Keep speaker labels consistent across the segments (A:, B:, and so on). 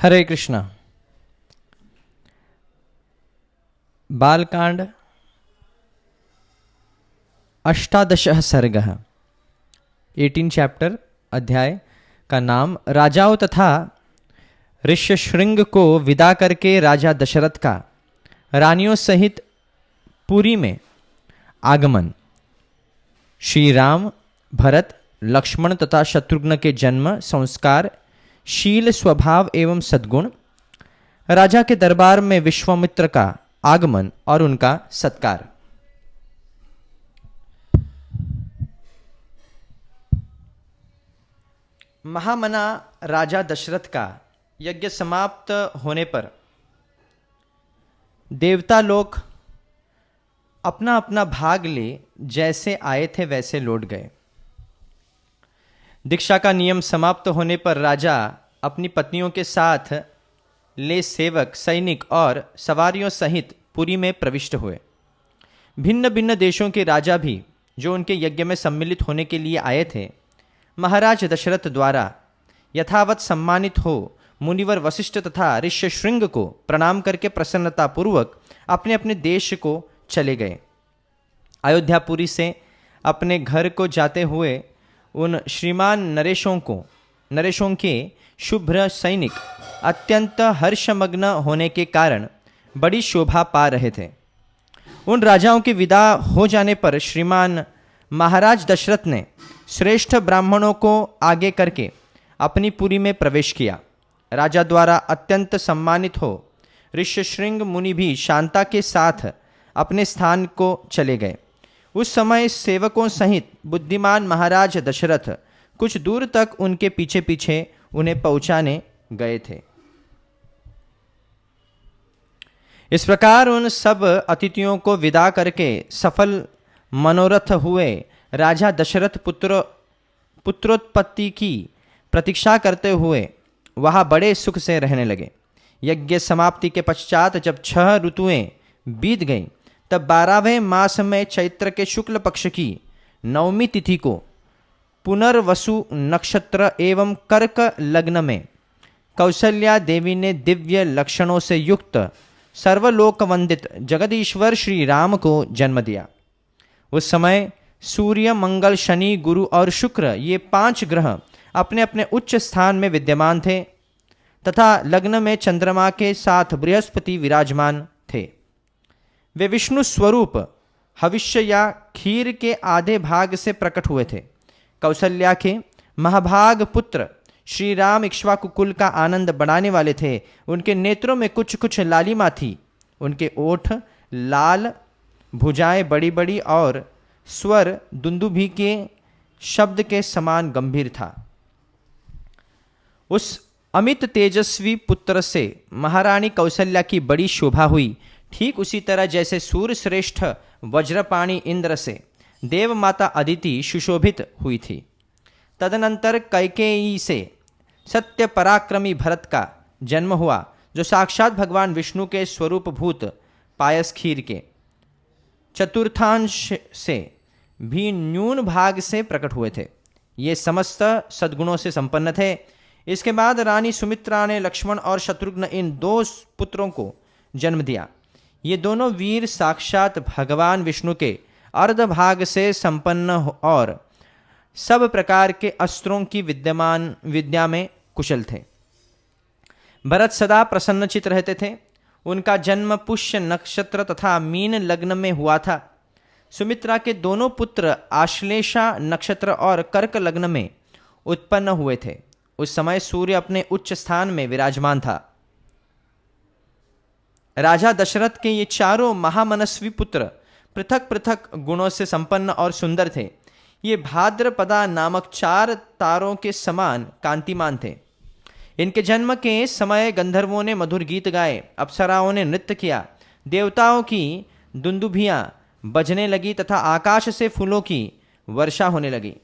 A: हरे कृष्णा। बालकांड 18 सर्ग 18 चैप्टर। अध्याय का नाम राजाओं तथा ऋष्यशृंग को विदा करके राजा दशरथ का रानियों सहित पुरी में आगमन। श्री राम, भरत, लक्ष्मण तथा शत्रुघ्न के जन्म, संस्कार, शील, स्वभाव एवं सद्गुण, राजा के दरबार में विश्वामित्र का आगमन और उनका सत्कार। महामना राजा दशरथ का यज्ञ समाप्त होने पर देवता लोग अपना अपना भाग ले जैसे आए थे वैसे लौट गए। दीक्षा का नियम समाप्त होने पर राजा अपनी पत्नियों के साथ ले सेवक, सैनिक और सवारियों सहित पुरी में प्रविष्ट हुए। भिन्न भिन्न देशों के राजा भी जो उनके यज्ञ में सम्मिलित होने के लिए आए थे, महाराज दशरथ द्वारा यथावत सम्मानित हो मुनिवर वशिष्ठ तथा ऋष्यशृंग को प्रणाम करके प्रसन्नतापूर्वक अपने अपने देश को चले गए। अयोध्यापुरी से अपने घर को जाते हुए उन श्रीमान नरेशों के शुभ्र सैनिक अत्यंत हर्षमग्न होने के कारण बड़ी शोभा पा रहे थे। उन राजाओं के विदा हो जाने पर श्रीमान महाराज दशरथ ने श्रेष्ठ ब्राह्मणों को आगे करके अपनी पुरी में प्रवेश किया। राजा द्वारा अत्यंत सम्मानित हो ऋष्यशृंग मुनि भी शांता के साथ अपने स्थान को चले गए। उस समय सेवकों सहित बुद्धिमान महाराज दशरथ कुछ दूर तक उनके पीछे पीछे उन्हें पहुंचाने गए थे। इस प्रकार उन सब अतिथियों को विदा करके सफल मनोरथ हुए राजा दशरथ पुत्रोत्पत्ति की प्रतीक्षा करते हुए वहां बड़े सुख से रहने लगे। यज्ञ समाप्ति के पश्चात जब 6 ऋतुएं बीत गईं, तब 12वें मास में चैत्र के शुक्ल पक्ष की 9वीं तिथि को पुनर्वसु नक्षत्र एवं कर्क लग्न में कौसल्या देवी ने दिव्य लक्षणों से युक्त सर्वलोक वंदित जगदीश्वर श्री राम को जन्म दिया। उस समय सूर्य, मंगल, शनि, गुरु और शुक्र ये 5 ग्रह अपने अपने उच्च स्थान में विद्यमान थे तथा लग्न में चंद्रमा के साथ बृहस्पति विराजमान थे। वे विष्णु स्वरूप हविष्य या खीर के आधे भाग से प्रकट हुए थे। कौसल्या के महाभाग पुत्र श्री राम इक्ष्वाकु कुल का आनंद बढ़ाने वाले थे। उनके नेत्रों में कुछ कुछ लालिमा थी। उनके ओठ लाल, भुजाएं बड़ी बड़ी और स्वर दुंदुभी के शब्द के समान गंभीर था। उस अमित तेजस्वी पुत्र से महारानी कौसल्या की बड़ी शोभा हुई। ठीक उसी तरह जैसे सूर्य श्रेष्ठ वज्रपाणी इंद्र से देव माता अदिति सुशोभित हुई थी। तदनंतर कैकेयी से सत्य पराक्रमी भरत का जन्म हुआ, जो साक्षात भगवान विष्णु के स्वरूप भूत पायस खीर के चतुर्थांश से भी न्यून भाग से प्रकट हुए थे। ये समस्त सद्गुणों से संपन्न थे। इसके बाद रानी सुमित्रा ने लक्ष्मण और शत्रुघ्न इन 2 पुत्रों को जन्म दिया। ये दोनों वीर साक्षात भगवान विष्णु के अर्धभाग से संपन्न और सब प्रकार के अस्त्रों की विद्या में कुशल थे। भरत सदा प्रसन्नचित रहते थे। उनका जन्म पुष्य नक्षत्र तथा मीन लग्न में हुआ था। सुमित्रा के दोनों पुत्र आश्लेषा नक्षत्र और कर्क लग्न में उत्पन्न हुए थे। उस समय सूर्य अपने उच्च स्थान में विराजमान था। राजा दशरथ के ये चारों महामनस्वी पुत्र पृथक पृथक गुणों से संपन्न और सुंदर थे। ये भाद्रपदा नामक 4 तारों के समान कांतिमान थे। इनके जन्म के समय गंधर्वों ने मधुर गीत गाए, अप्सराओं ने नृत्य किया, देवताओं की दुंदुभियां बजने लगी तथा आकाश से फूलों की वर्षा होने लगी।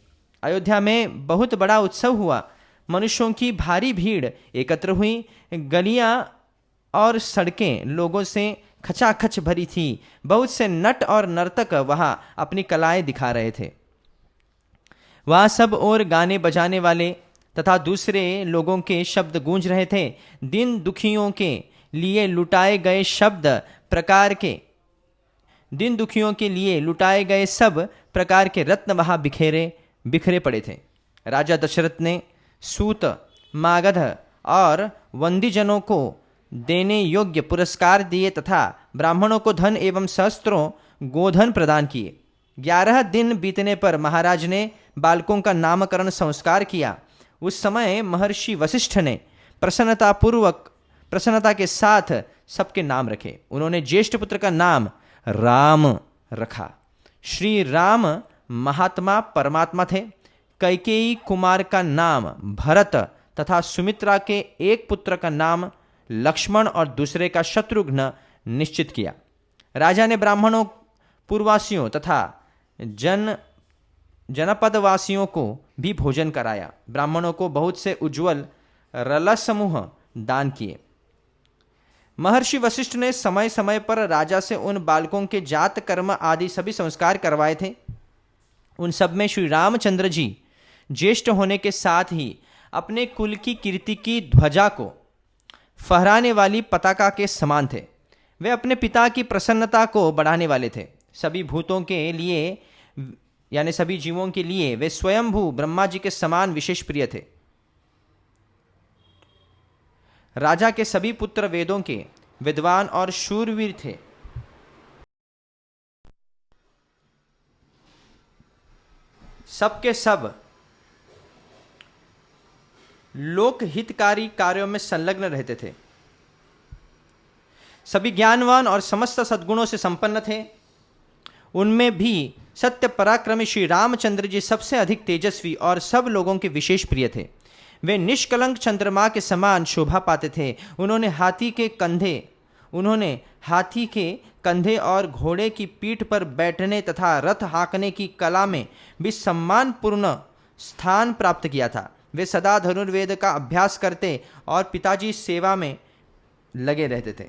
A: अयोध्या में बहुत बड़ा उत्सव हुआ। मनुष्यों की भारी भीड़ एकत्र हुई। गलियां और सड़कें लोगों से खचाखच भरी थी। बहुत से नट और नर्तक वहां अपनी कलाएं दिखा रहे थे। वहां सब और गाने बजाने वाले तथा दूसरे लोगों के शब्द गूंज रहे थे। दीन दुखियों के लिए लुटाए गए सब प्रकार के रत्न वहां बिखरे पड़े थे। राजा दशरथ ने सूत, मागध और वंदीजनों को देने योग्य पुरस्कार दिए तथा ब्राह्मणों को धन एवं सहस्त्रों गोधन प्रदान किए। 11 दिन बीतने पर महाराज ने बालकों का नामकरण संस्कार किया। उस समय महर्षि वशिष्ठ ने प्रसन्नता के साथ सबके नाम रखे। उन्होंने ज्येष्ठ पुत्र का नाम राम रखा। श्री राम महात्मा परमात्मा थे। कैकेयी कुमार का नाम भरत तथा सुमित्रा के एक पुत्र का नाम लक्ष्मण और दूसरे का शत्रुघ्न निश्चित किया। राजा ने ब्राह्मणों, पुरवासियों तथा जनपदवासियों को भी भोजन कराया। ब्राह्मणों को बहुत से उज्ज्वल रलसमूह दान किए। महर्षि वशिष्ठ ने समय समय पर राजा से उन बालकों के जात कर्म आदि सभी संस्कार करवाए थे। उन सब में श्री रामचंद्र जी ज्येष्ठ होने के साथ ही अपने कुल की कीर्ति की ध्वजा को फहराने वाली पताका के समान थे। वे अपने पिता की प्रसन्नता को बढ़ाने वाले थे। सभी भूतों के लिए यानी सभी जीवों के लिए वे स्वयंभू ब्रह्मा जी के समान विशेष प्रिय थे। राजा के सभी पुत्र वेदों के विद्वान और शूरवीर थे। सबके सब लोकहितकारी कार्यों में संलग्न रहते थे। सभी ज्ञानवान और समस्त सद्गुणों से संपन्न थे। उनमें भी सत्य पराक्रमी श्री रामचंद्र जी सबसे अधिक तेजस्वी और सब लोगों के विशेष प्रिय थे। वे निष्कलंक चंद्रमा के समान शोभा पाते थे। उन्होंने हाथी के कंधे और घोड़े की पीठ पर बैठने तथा रथ हाँकने की कला में भी सम्मानपूर्ण स्थान प्राप्त किया था। वे सदा धनुर्वेद का अभ्यास करते और पिताजी सेवा में लगे रहते थे।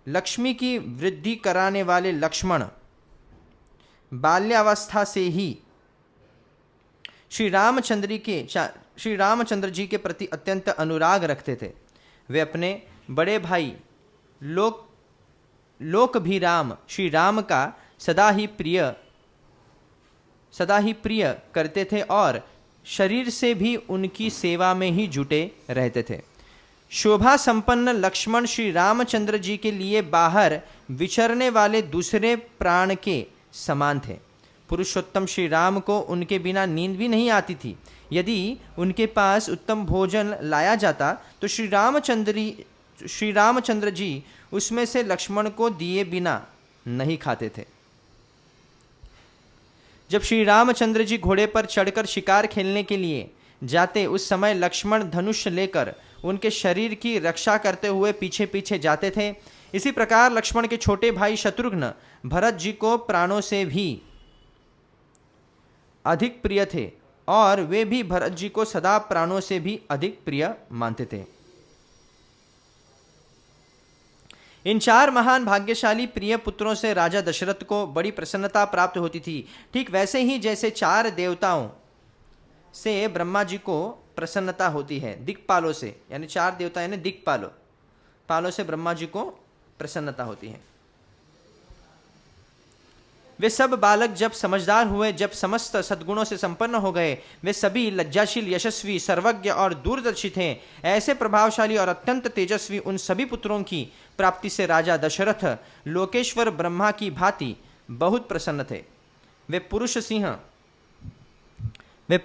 A: लक्ष्मी की वृद्धि कराने वाले लक्ष्मण बाल्यावस्था से ही श्री रामचंद्र जी के प्रति अत्यंत अनुराग रखते थे। वे अपने बड़े भाई लोकभिराम श्री राम का सदा ही प्रिय करते थे और शरीर से भी उनकी सेवा में ही जुटे रहते थे। शोभा संपन्न लक्ष्मण श्री रामचंद्र जी के लिए बाहर विचरने वाले दूसरे प्राण के समान थे। पुरुषोत्तम श्री राम को उनके बिना नींद भी नहीं आती थी। यदि उनके पास उत्तम भोजन लाया जाता तो श्री रामचंद्र जी उसमें से लक्ष्मण को दिए बिना नहीं खाते थे। जब श्री रामचंद्र जी घोड़े पर चढ़कर शिकार खेलने के लिए जाते, उस समय लक्ष्मण धनुष लेकर उनके शरीर की रक्षा करते हुए पीछे पीछे जाते थे। इसी प्रकार लक्ष्मण के छोटे भाई शत्रुघ्न भरत जी को प्राणों से भी अधिक प्रिय थे और वे भी भरत जी को सदा प्राणों से भी अधिक प्रिय मानते थे। इन 4 महान भाग्यशाली प्रिय पुत्रों से राजा दशरथ को बड़ी प्रसन्नता प्राप्त होती थी। ठीक वैसे ही जैसे 4 देवताओं से ब्रह्मा जी को प्रसन्नता होती है, दिक्पालों से, यानी 4 देवता यानी दिक्पालों से ब्रह्मा जी को प्रसन्नता होती है। वे सब बालक जब समझदार हुए, जब समस्त सद्गुणों से संपन्न हो गए, वे सभी लज्जाशील, यशस्वी, सर्वज्ञ और दूरदर्शी थे। ऐसे प्रभावशाली और अत्यंत तेजस्वी उन सभी पुत्रों की प्राप्ति से राजा दशरथ लोकेश्वर ब्रह्मा की भांति बहुत प्रसन्न थे। वे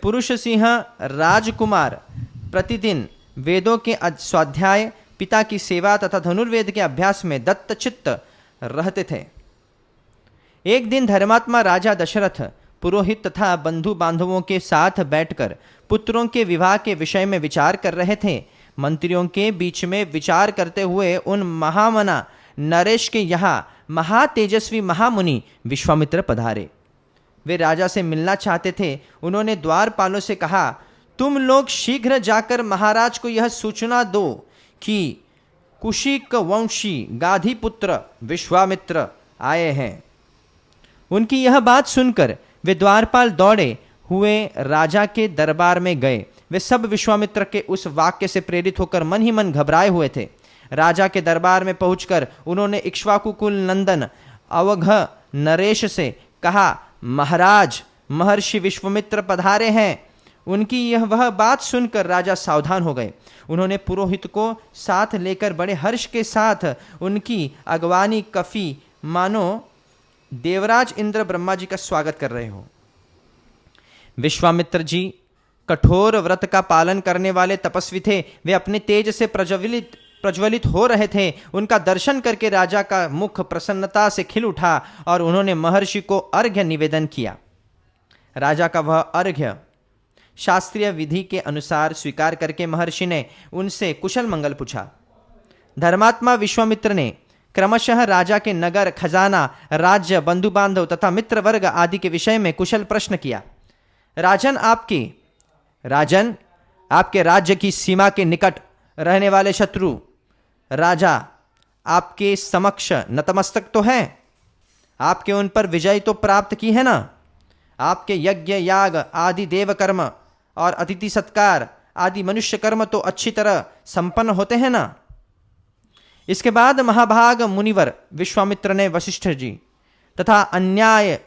A: पुरुष सिंह राजकुमार प्रतिदिन वेदों के स्वाध्याय, पिता की सेवा तथा धनुर्वेद के अभ्यास में दत्तचित्त रहते थे। एक दिन धर्मात्मा राजा दशरथ पुरोहित तथा बंधु बांधवों के साथ बैठकर पुत्रों के विवाह के विषय में विचार कर रहे थे। मंत्रियों के बीच में विचार करते हुए उन महामना नरेश के यहाँ महातेजस्वी महामुनि विश्वामित्र पधारे। वे राजा से मिलना चाहते थे। उन्होंने द्वारपालों से कहा, तुम लोग शीघ्र जाकर महाराज को यह सूचना दो कि कुशिक वंशी गाधी पुत्र विश्वामित्र आए हैं। उनकी यह बात सुनकर वे द्वारपाल दौड़े हुए राजा के दरबार में गए। वे सब विश्वामित्र के उस वाक्य से प्रेरित होकर मन ही मन घबराए हुए थे। राजा के दरबार में पहुंचकर उन्होंने इक्ष्वाकु कुल नंदन अवघ नरेश से कहा, महाराज, महर्षि विश्वामित्र पधारे हैं। उनकी यह वह बात सुनकर राजा सावधान हो गए। उन्होंने पुरोहित को साथ लेकर बड़े हर्ष के साथ उनकी अगवानी कफी मानो देवराज इंद्र ब्रह्मा जी का स्वागत कर रहे हो। विश्वामित्र जी कठोर व्रत का पालन करने वाले तपस्वी थे। वे अपने तेज से प्रज्वलित हो रहे थे। उनका दर्शन करके राजा का मुख प्रसन्नता से खिल उठा और उन्होंने महर्षि को अर्घ्य निवेदन किया। राजा का वह अर्घ्य शास्त्रीय विधि के अनुसार स्वीकार करके महर्षि ने उनसे कुशल मंगल पूछा। धर्मात्मा विश्वामित्र ने क्रमशः राजा के नगर, खजाना, राज्य, बंधु बांधव तथा मित्र वर्ग आदि के विषय में कुशल प्रश्न किया। राजन, आपके राज्य की सीमा के निकट रहने वाले शत्रु राजा आपके समक्ष नतमस्तक तो हैं? आपके उन पर विजय तो प्राप्त की है ना? आपके यज्ञ, याग आदि देव कर्म और अतिथि सत्कार आदि मनुष्य कर्म तो अच्छी तरह संपन्न होते हैं ना? इसके बाद महाभाग मुनिवर विश्वामित्र ने वशिष्ठ जी तथा अन्यान्य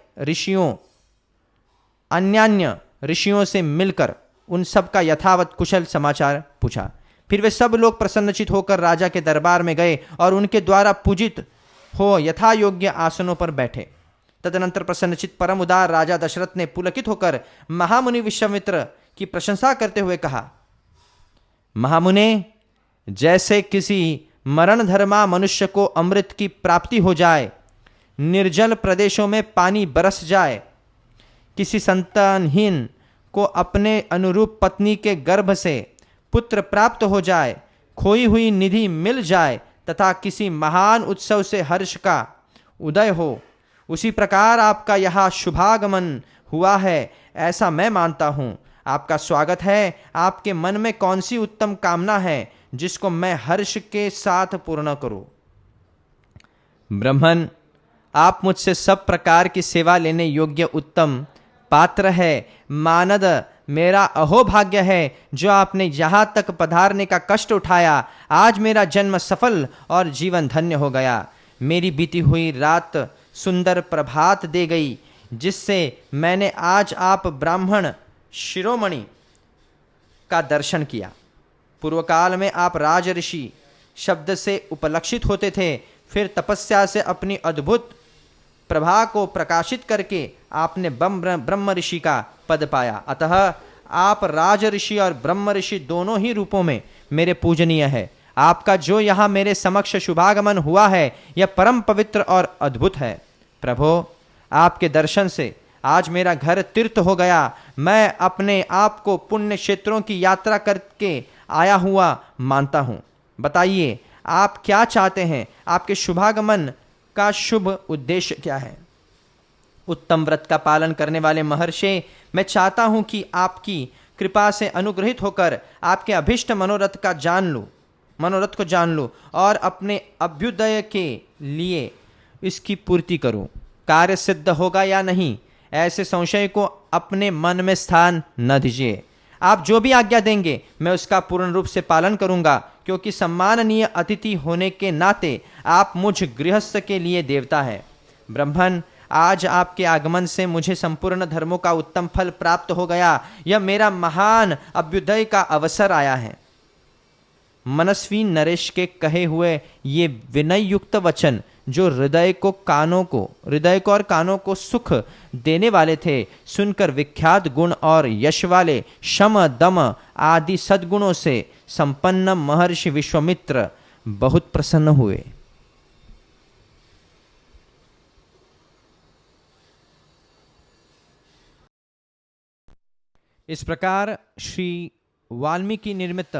A: ऋषियों से मिलकर उन सब का यथावत कुशल समाचार पूछा। फिर वे सब लोग प्रसन्नचित होकर राजा के दरबार में गए और उनके द्वारा पूजित हो यथा योग्य आसनों पर बैठे। तदनंतर प्रसन्नचित परम उदार राजा दशरथ ने पुलकित होकर महामुनि विश्वामित्र की प्रशंसा करते हुए कहा, महामुने, जैसे किसी मरण धर्मा मनुष्य को अमृत की प्राप्ति हो जाए, निर्जल प्रदेशों में पानी बरस जाए, किसी संतानहीन को अपने अनुरूप पत्नी के गर्भ से पुत्र प्राप्त हो जाए, खोई हुई निधि मिल जाए तथा किसी महान उत्सव से हर्ष का उदय हो, उसी प्रकार आपका यहाँ शुभागमन हुआ है, ऐसा मैं मानता हूँ। आपका स्वागत है। आपके मन में कौन सी उत्तम कामना है जिसको मैं हर्ष के साथ पूर्ण करूं? ब्राह्मण, आप मुझसे सब प्रकार की सेवा लेने योग्य उत्तम पात्र है। मानद, मेरा अहोभाग्य है जो आपने यहाँ तक पधारने का कष्ट उठाया। आज मेरा जन्म सफल और जीवन धन्य हो गया। मेरी बीती हुई रात सुंदर प्रभात दे गई, जिससे मैंने आज आप ब्राह्मण शिरोमणि का दर्शन किया। पूर्व काल में आप राज ऋषि शब्द से उपलक्षित होते थे, फिर तपस्या से अपनी अद्भुत प्रभा को प्रकाशित करके आपने ब्रह्म ऋषि का पद पाया। अतः आप राज ऋषि और ब्रह्म ऋषि दोनों ही रूपों में मेरे पूजनीय है। आपका जो यहाँ मेरे समक्ष शुभागमन हुआ है, यह परम पवित्र और अद्भुत है। प्रभो, आपके दर्शन से आज मेरा घर तीर्थ हो गया। मैं अपने आप को पुण्य क्षेत्रों की यात्रा करके आया हुआ मानता हूँ। बताइए, आप क्या चाहते हैं? आपके शुभागमन का शुभ उद्देश्य क्या है? उत्तम व्रत का पालन करने वाले महर्षि, मैं चाहता हूँ कि आपकी कृपा से अनुग्रहित होकर आपके अभिष्ट मनोरथ को जान लूँ और अपने अभ्युदय के लिए इसकी पूर्ति करूँ। कार्य सिद्ध होगा या नहीं, ऐसे संशय को अपने मन में स्थान न दीजिए। आप जो भी आज्ञा देंगे मैं उसका पूर्ण रूप से पालन करूंगा, क्योंकि सम्माननीय अतिथि होने के नाते आप मुझ गृहस्थ के लिए देवता है। ब्राह्मण, आज आपके आगमन से मुझे संपूर्ण धर्मों का उत्तम फल प्राप्त हो गया। यह मेरा महान अभ्युदय का अवसर आया है। मनस्वी नरेश के कहे हुए ये विनय युक्त वचन, जो हृदय को और कानों को सुख देने वाले थे, सुनकर विख्यात गुण और यश वाले शम दम आदि सद्गुणों से संपन्न महर्षि विश्वामित्र बहुत प्रसन्न हुए। इस प्रकार श्री वाल्मीकि निर्मित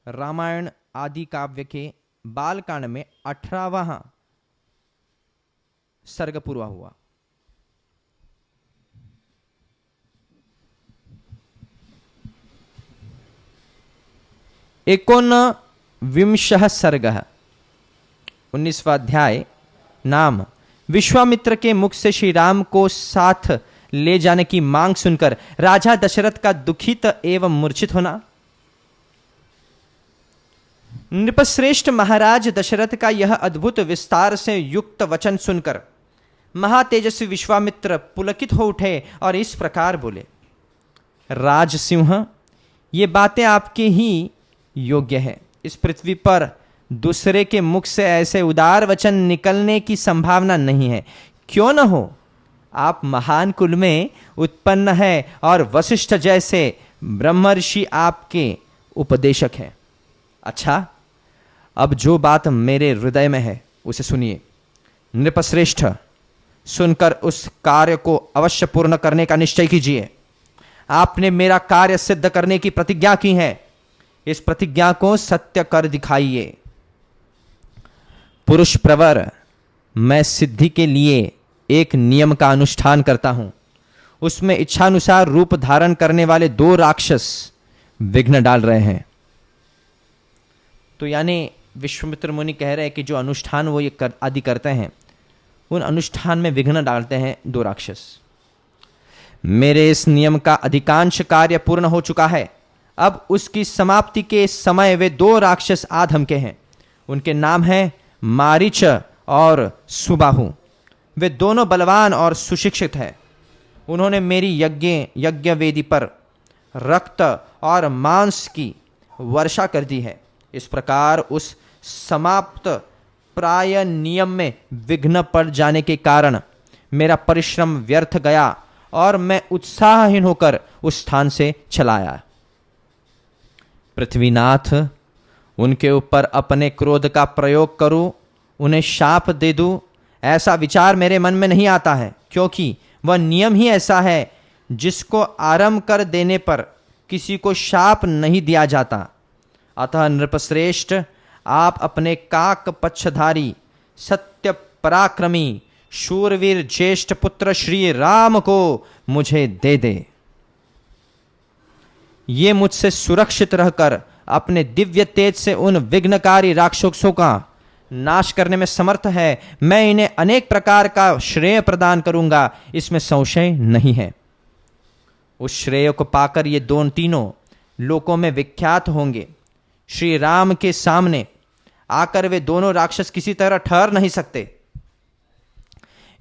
A: रामायण आदि काव्य के बालकांड में 18वां सर्ग पूरा हुआ। एकोनविंशः सर्गः 19वां अध्याय। नाम, विश्वामित्र के मुख से श्री राम को साथ ले जाने की मांग सुनकर राजा दशरथ का दुखित एवं मूर्छित होना। नृपश्रेष्ठ महाराज दशरथ का यह अद्भुत विस्तार से युक्त वचन सुनकर महातेजस्वी विश्वामित्र पुलकित हो उठे और इस प्रकार बोले, राजसिंह, ये बातें आपके ही योग्य है। इस पृथ्वी पर दूसरे के मुख से ऐसे उदार वचन निकलने की संभावना नहीं है। क्यों न हो, आप महान कुल में उत्पन्न है और वशिष्ठ जैसे ब्रह्मर्षि आपके उपदेशक हैं। अच्छा, अब जो बात मेरे हृदय में है उसे सुनिए। नृपश्रेष्ठ, सुनकर उस कार्य को अवश्य पूर्ण करने का निश्चय कीजिए। आपने मेरा कार्य सिद्ध करने की प्रतिज्ञा की है, इस प्रतिज्ञा को सत्य कर दिखाइए। पुरुष प्रवर, मैं सिद्धि के लिए एक नियम का अनुष्ठान करता हूं। उसमें इच्छानुसार रूप धारण करने वाले 2 राक्षस विघ्न डाल रहे हैं। तो यानी विश्वामित्र मुनि कह रहे हैं कि जो अनुष्ठान वो ये आदि करते हैं, उन अनुष्ठान में विघ्न डालते हैं 2 राक्षस। मेरे इस नियम का अधिकांश कार्य पूर्ण हो चुका है। अब उसकी समाप्ति के समय वे 2 राक्षस आ धमके हैं। उनके नाम हैं मारीच और सुबाहु। वे दोनों बलवान और सुशिक्षित हैं। उन्होंने मेरी यज्ञ वेदी पर रक्त और मांस की वर्षा कर दी है। इस प्रकार उस समाप्त प्राय नियम में विघ्न पड़ जाने के कारण मेरा परिश्रम व्यर्थ गया और मैं उत्साहहीन होकर उस स्थान से चला आया। पृथ्वीनाथ, उनके ऊपर अपने क्रोध का प्रयोग करूं, उन्हें शाप दे दूं, ऐसा विचार मेरे मन में नहीं आता है, क्योंकि वह नियम ही ऐसा है जिसको आरंभ कर देने पर किसी को शाप नहीं दिया जाता। अतः नृपश्रेष्ठ, आप अपने काक पक्षधारी सत्य पराक्रमी शूरवीर ज्येष्ठ पुत्र श्री राम को मुझे दे दे। ये मुझसे सुरक्षित रहकर अपने दिव्य तेज से उन विघ्नकारी राक्षसों का नाश करने में समर्थ है। मैं इन्हें अनेक प्रकार का श्रेय प्रदान करूंगा, इसमें संशय नहीं है। उस श्रेय को पाकर ये तीनों लोकों में विख्यात होंगे। श्री राम के सामने आकर वे दोनों राक्षस किसी तरह ठहर नहीं सकते।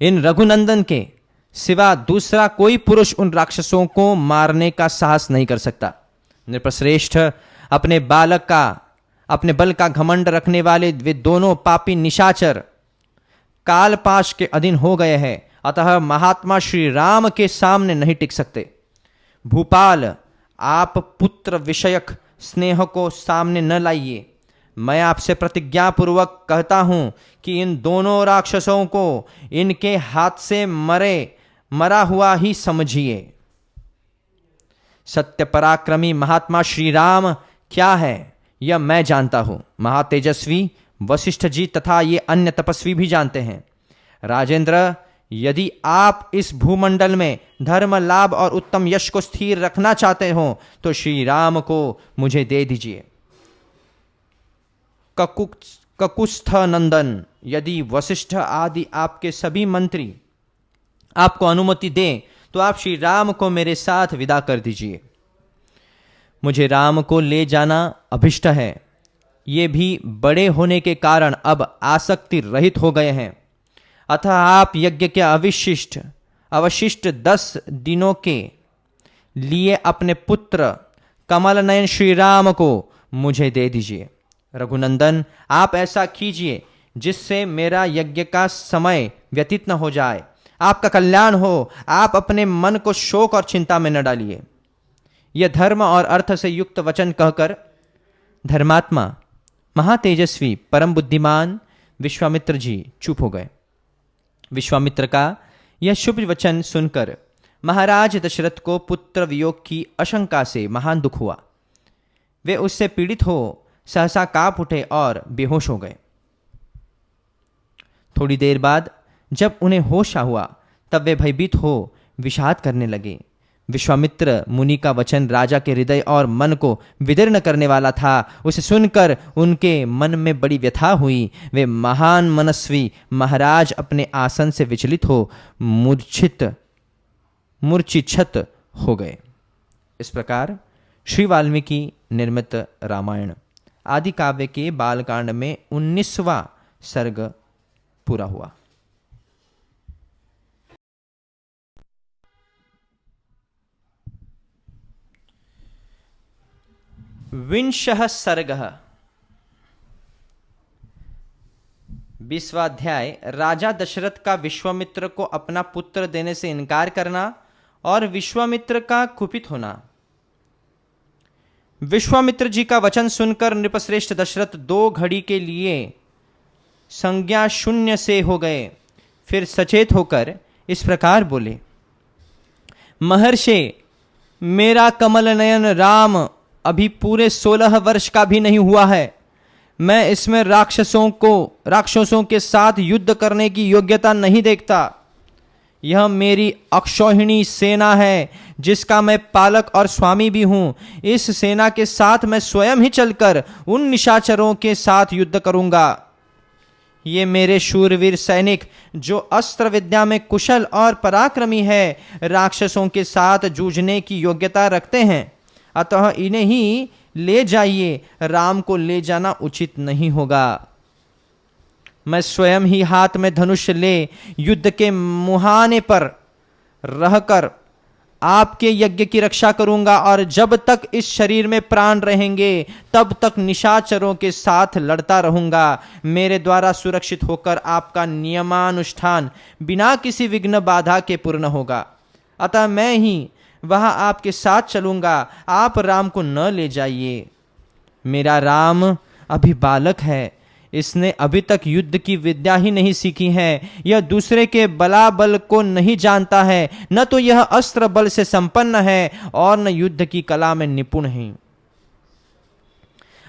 A: इन रघुनंदन के सिवा दूसरा कोई पुरुष उन राक्षसों को मारने का साहस नहीं कर सकता। नृपश्रेष्ठ, अपने बल का घमंड रखने वाले वे दोनों पापी निशाचर कालपाश के अधीन हो गए हैं, अतः महात्मा श्री राम के सामने नहीं टिक सकते। भूपाल, आप पुत्र विषयक स्नेह को सामने न लाइए। मैं आपसे प्रतिज्ञा पूर्वक कहता हूं कि इन दोनों राक्षसों को इनके हाथ से मरा हुआ ही समझिए। सत्य पराक्रमी महात्मा श्री राम क्या है यह मैं जानता हूं। महातेजस्वी वशिष्ठ जी तथा ये अन्य तपस्वी भी जानते हैं। राजेंद्र, यदि आप इस भूमंडल में धर्म लाभ और उत्तम यश को स्थिर रखना चाहते हो तो श्री राम को मुझे दे दीजिए। ककुस्थ नंदन, यदि वशिष्ठ आदि आपके सभी मंत्री आपको अनुमति दें तो आप श्री राम को मेरे साथ विदा कर दीजिए। मुझे राम को ले जाना अभिष्ट है। ये भी बड़े होने के कारण अब आसक्ति रहित हो गए हैं। अतः आप यज्ञ के अवशिष्ट 10 दिनों के लिए अपने पुत्र कमलनयन श्री राम को मुझे दे दीजिए। रघुनंदन, आप ऐसा कीजिए जिससे मेरा यज्ञ का समय व्यतीत न हो जाए। आपका कल्याण हो। आप अपने मन को शोक और चिंता में न डालिए। यह धर्म और अर्थ से युक्त वचन कहकर धर्मात्मा महातेजस्वी परम बुद्धिमान विश्वामित्र जी चुप हो गए। विश्वामित्र का यह शुभ वचन सुनकर महाराज दशरथ को पुत्र वियोग की आशंका से महान दुख हुआ। वे उससे पीड़ित हो सहसा कांप उठे और बेहोश हो गए। थोड़ी देर बाद जब उन्हें होश हुआ तब वे भयभीत हो विषाद करने लगे। विश्वामित्र मुनि का वचन राजा के हृदय और मन को विदीर्ण करने वाला था। उसे सुनकर उनके मन में बड़ी व्यथा हुई। वे महान मनस्वी महाराज अपने आसन से विचलित हो मूर्छित हो गए। इस प्रकार श्री वाल्मीकि निर्मित रामायण आदि काव्य के बालकांड में 19वां सर्ग पूरा हुआ। विंशः सर्गः। 20वां अध्याय राजा दशरथ का विश्वामित्र को अपना पुत्र देने से इनकार करना और विश्वामित्र का कुपित होना। विश्वामित्र जी का वचन सुनकर नृपश्रेष्ठ दशरथ 2 घड़ी के लिए संज्ञा शून्य से हो गए। फिर सचेत होकर इस प्रकार बोले, महर्षि, मेरा कमल नयन राम अभी पूरे 16 वर्ष का भी नहीं हुआ है। मैं इसमें राक्षसों के साथ युद्ध करने की योग्यता नहीं देखता। यह मेरी अक्षौहिणी सेना है जिसका मैं पालक और स्वामी भी हूं। इस सेना के साथ मैं स्वयं ही चलकर उन निशाचरों के साथ युद्ध करूंगा। ये मेरे शूरवीर सैनिक जो अस्त्र विद्या में कुशल और पराक्रमी है, राक्षसों के साथ जूझने की योग्यता रखते हैं। अतः इन्हें ही ले जाइए, राम को ले जाना उचित नहीं होगा। मैं स्वयं ही हाथ में धनुष ले युद्ध के मुहाने पर रहकर आपके यज्ञ की रक्षा करूंगा, और जब तक इस शरीर में प्राण रहेंगे तब तक निशाचरों के साथ लड़ता रहूंगा। मेरे द्वारा सुरक्षित होकर आपका नियमानुष्ठान बिना किसी विघ्न बाधा के पूर्ण होगा। अतः मैं ही वहां आपके साथ चलूंगा। आप राम को न ले जाइए। मेरा राम अभी बालक है, इसने अभी तक युद्ध की विद्या ही नहीं सीखी है। यह दूसरे के बलाबल को नहीं जानता है, न तो यह अस्त्र बल से संपन्न है और न युद्ध की कला में निपुण है।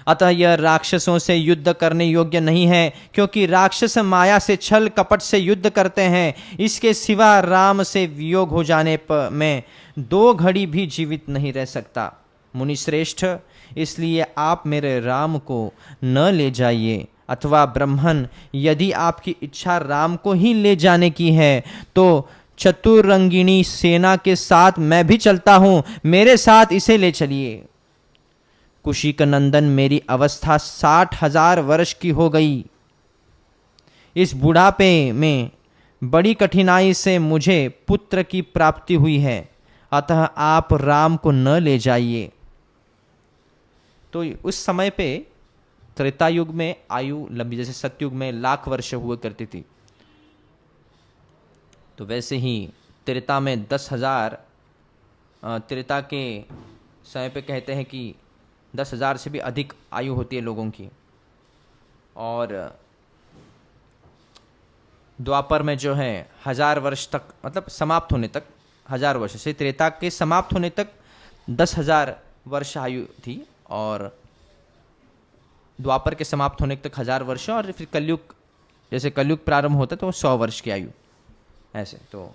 A: अतः यह राक्षसों से युद्ध करने योग्य नहीं है, क्योंकि राक्षस माया से छल कपट से युद्ध करते हैं। इसके सिवा राम से वियोग हो जाने पर मैं 2 घड़ी भी जीवित नहीं रह सकता। मुनिश्रेष्ठ, इसलिए आप मेरे राम को न ले जाइए, अथवा ब्रह्मन, यदि आपकी इच्छा राम को ही ले जाने की है तो चतुरंगिणी सेना के साथ मैं भी चलता हूं, मेरे साथ इसे ले चलिए। कुशिक नंदन, मेरी अवस्था 60,000 वर्ष की हो गई। इस बुढ़ापे में बड़ी कठिनाई से मुझे पुत्र की प्राप्ति हुई है, अतः आप राम को न ले जाइए। तो उस समय पे त्रेता युग में आयु लंबी, जैसे सतयुग में 1,00,000 वर्ष हुआ करती थी, तो वैसे ही त्रेता में 10,000, त्रेता के समय पे कहते हैं कि 10,000 से भी अधिक आयु होती है लोगों की। और द्वापर में जो है 1000 वर्ष तक, मतलब समाप्त होने तक 1000 वर्ष से, त्रेता के समाप्त होने तक 10,000 वर्ष आयु थी, और द्वापर के समाप्त होने तक 1000 वर्ष, और फिर कलयुग, जैसे कलयुग प्रारंभ होता है तो 100 वर्ष की आयु, ऐसे। तो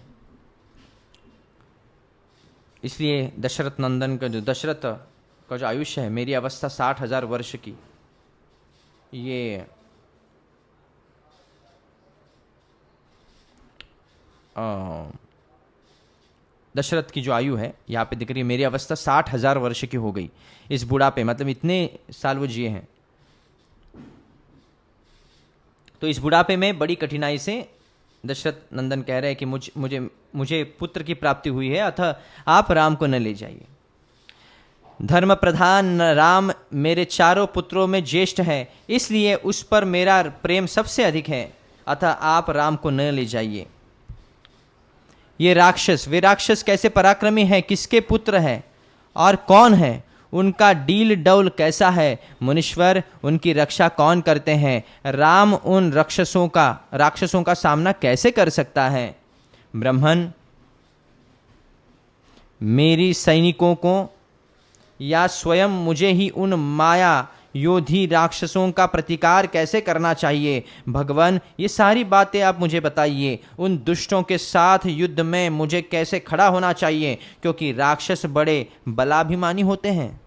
A: इसलिए दशरथ नंदन का दशरथ का जो आयुष्य है, मेरी अवस्था 60,000 वर्ष की, ये दशरथ की जो आयु है यहाँ पे दिख रही है, मेरी अवस्था 60,000 वर्ष की हो गई इस बुढ़ापे, मतलब इतने साल वो जिए हैं। तो इस बुढ़ापे में बड़ी कठिनाई से दशरथ नंदन कह रहे हैं कि मुझे पुत्र की प्राप्ति हुई है, अतः आप राम को न ले जाइए। धर्म प्रधान राम मेरे 4 पुत्रों में ज्येष्ठ है, इसलिए उस पर मेरा प्रेम सबसे अधिक है, अतः आप राम को न ले जाइए। वे राक्षस कैसे पराक्रमी है, किसके पुत्र है और कौन है, उनका डील डौल कैसा है, मुनीश्वर उनकी रक्षा कौन करते हैं, राम उन राक्षसों का सामना कैसे कर सकता है। ब्रह्मन, मेरी सैनिकों को या स्वयं मुझे ही उन माया योधी राक्षसों का प्रतिकार कैसे करना चाहिए। भगवान, ये सारी बातें आप मुझे बताइए। उन दुष्टों के साथ युद्ध में मुझे कैसे खड़ा होना चाहिए, क्योंकि राक्षस बड़े बलाभिमानी होते हैं।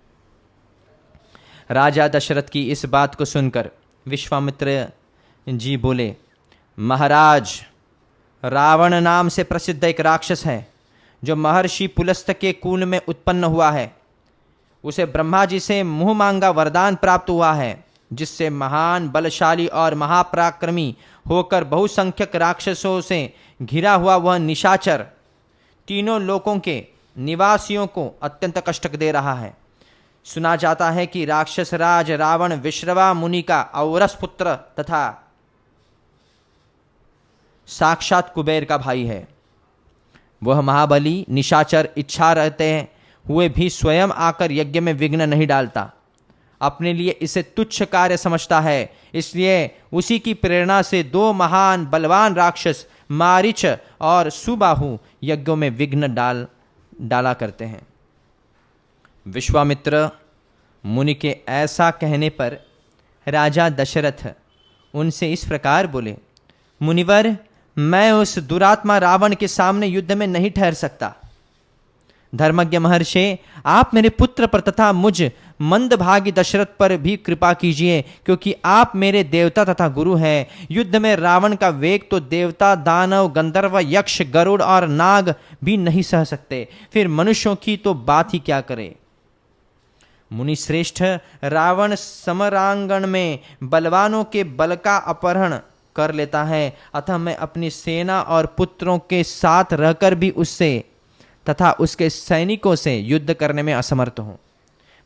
A: राजा दशरथ की इस बात को सुनकर विश्वामित्र जी बोले, महाराज, रावण नाम से प्रसिद्ध एक राक्षस है जो महर्षि पुलस्त के कुल में उत्पन्न हुआ है, उसे ब्रह्मा जी से मुंह मांगा वरदान प्राप्त हुआ है, जिससे महान बलशाली और महापराक्रमी होकर बहुसंख्यक राक्षसों से घिरा हुआ वह निशाचर तीनों लोकों के निवासियों को अत्यंत कष्ट दे रहा है। सुना जाता है कि राक्षस राज रावण विश्रवा मुनि का औरस पुत्र तथा साक्षात कुबेर का भाई है। वह महाबली निशाचर इच्छा रहते हुए भी स्वयं आकर यज्ञ में विघ्न नहीं डालता, अपने लिए इसे तुच्छ कार्य समझता है। इसलिए उसी की प्रेरणा से दो महान बलवान राक्षस मारीच और सुबाहु यज्ञों में विघ्न डाला करते हैं। विश्वामित्र मुनि के ऐसा कहने पर राजा दशरथ उनसे इस प्रकार बोले, मुनिवर, मैं उस दुरात्मा रावण के सामने युद्ध में नहीं ठहर सकता। धर्मज्ञ महर्षि, आप मेरे पुत्र पर तथा मुझ मंदभागी दशरथ पर भी कृपा कीजिए, क्योंकि आप मेरे देवता तथा गुरु हैं। युद्ध में रावण का वेग तो देवता, दानव, गंधर्व, यक्ष, गरुड़ और नाग भी नहीं सह सकते, फिर मनुष्यों की तो बात ही क्या करें। मुनि श्रेष्ठ, रावण समरांगण में बलवानों के बल का अपहरण कर लेता है, अतः मैं अपनी सेना और पुत्रों के साथ रहकर भी उससे तथा उसके सैनिकों से युद्ध करने में असमर्थ हूं।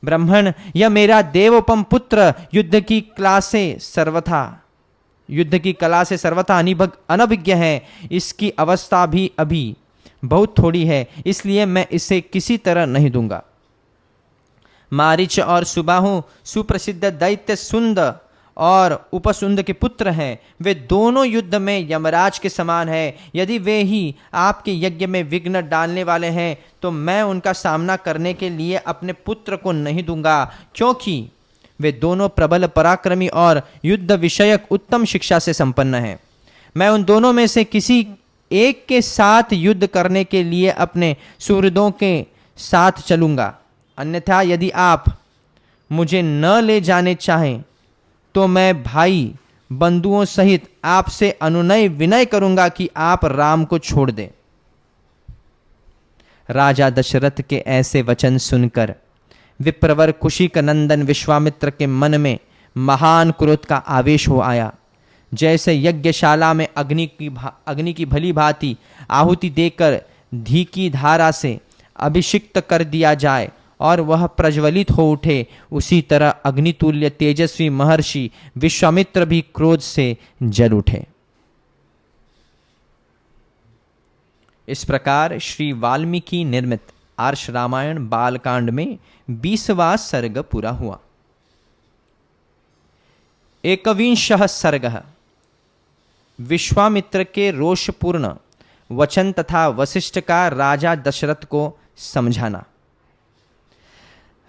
A: ब्राह्मण, यह मेरा देवोपम पुत्र युद्ध की कला से सर्वथा अनभिज्ञ है। इसकी अवस्था भी अभी बहुत थोड़ी है, इसलिए मैं इसे किसी तरह नहीं दूंगा। मारीच और सुबाहु सुप्रसिद्ध दैत्य सुंद और उपसुंद के पुत्र हैं। वे दोनों युद्ध में यमराज के समान हैं। यदि वे ही आपके यज्ञ में विघ्न डालने वाले हैं, तो मैं उनका सामना करने के लिए अपने पुत्र को नहीं दूंगा, क्योंकि वे दोनों प्रबल पराक्रमी और युद्ध विषयक उत्तम शिक्षा से संपन्न हैं। मैं उन दोनों में से किसी एक के साथ युद्ध करने के लिए अपने सुहृदों के साथ चलूंगा। अन्यथा यदि आप मुझे न ले जाने चाहें, तो मैं भाई बंधुओं सहित आपसे अनुनय विनय करूंगा कि आप राम को छोड़ दें। राजा दशरथ के ऐसे वचन सुनकर विप्रवर कुशिक नंदन विश्वामित्र के मन में महान क्रोध का आवेश हो आया। जैसे यज्ञशाला में अग्नि की भली भांति आहुति देकर घी की धारा से अभिषिक्त कर दिया जाए और वह प्रज्वलित हो उठे, उसी तरह अग्नितुल्य तेजस्वी महर्षि विश्वामित्र भी क्रोध से जल उठे। इस प्रकार श्री वाल्मीकि निर्मित आर्ष रामायण बालकांड में 20वां सर्ग पूरा हुआ। 21वां सर्ग विश्वामित्र के रोषपूर्ण वचन तथा वशिष्ठ का राजा दशरथ को समझाना।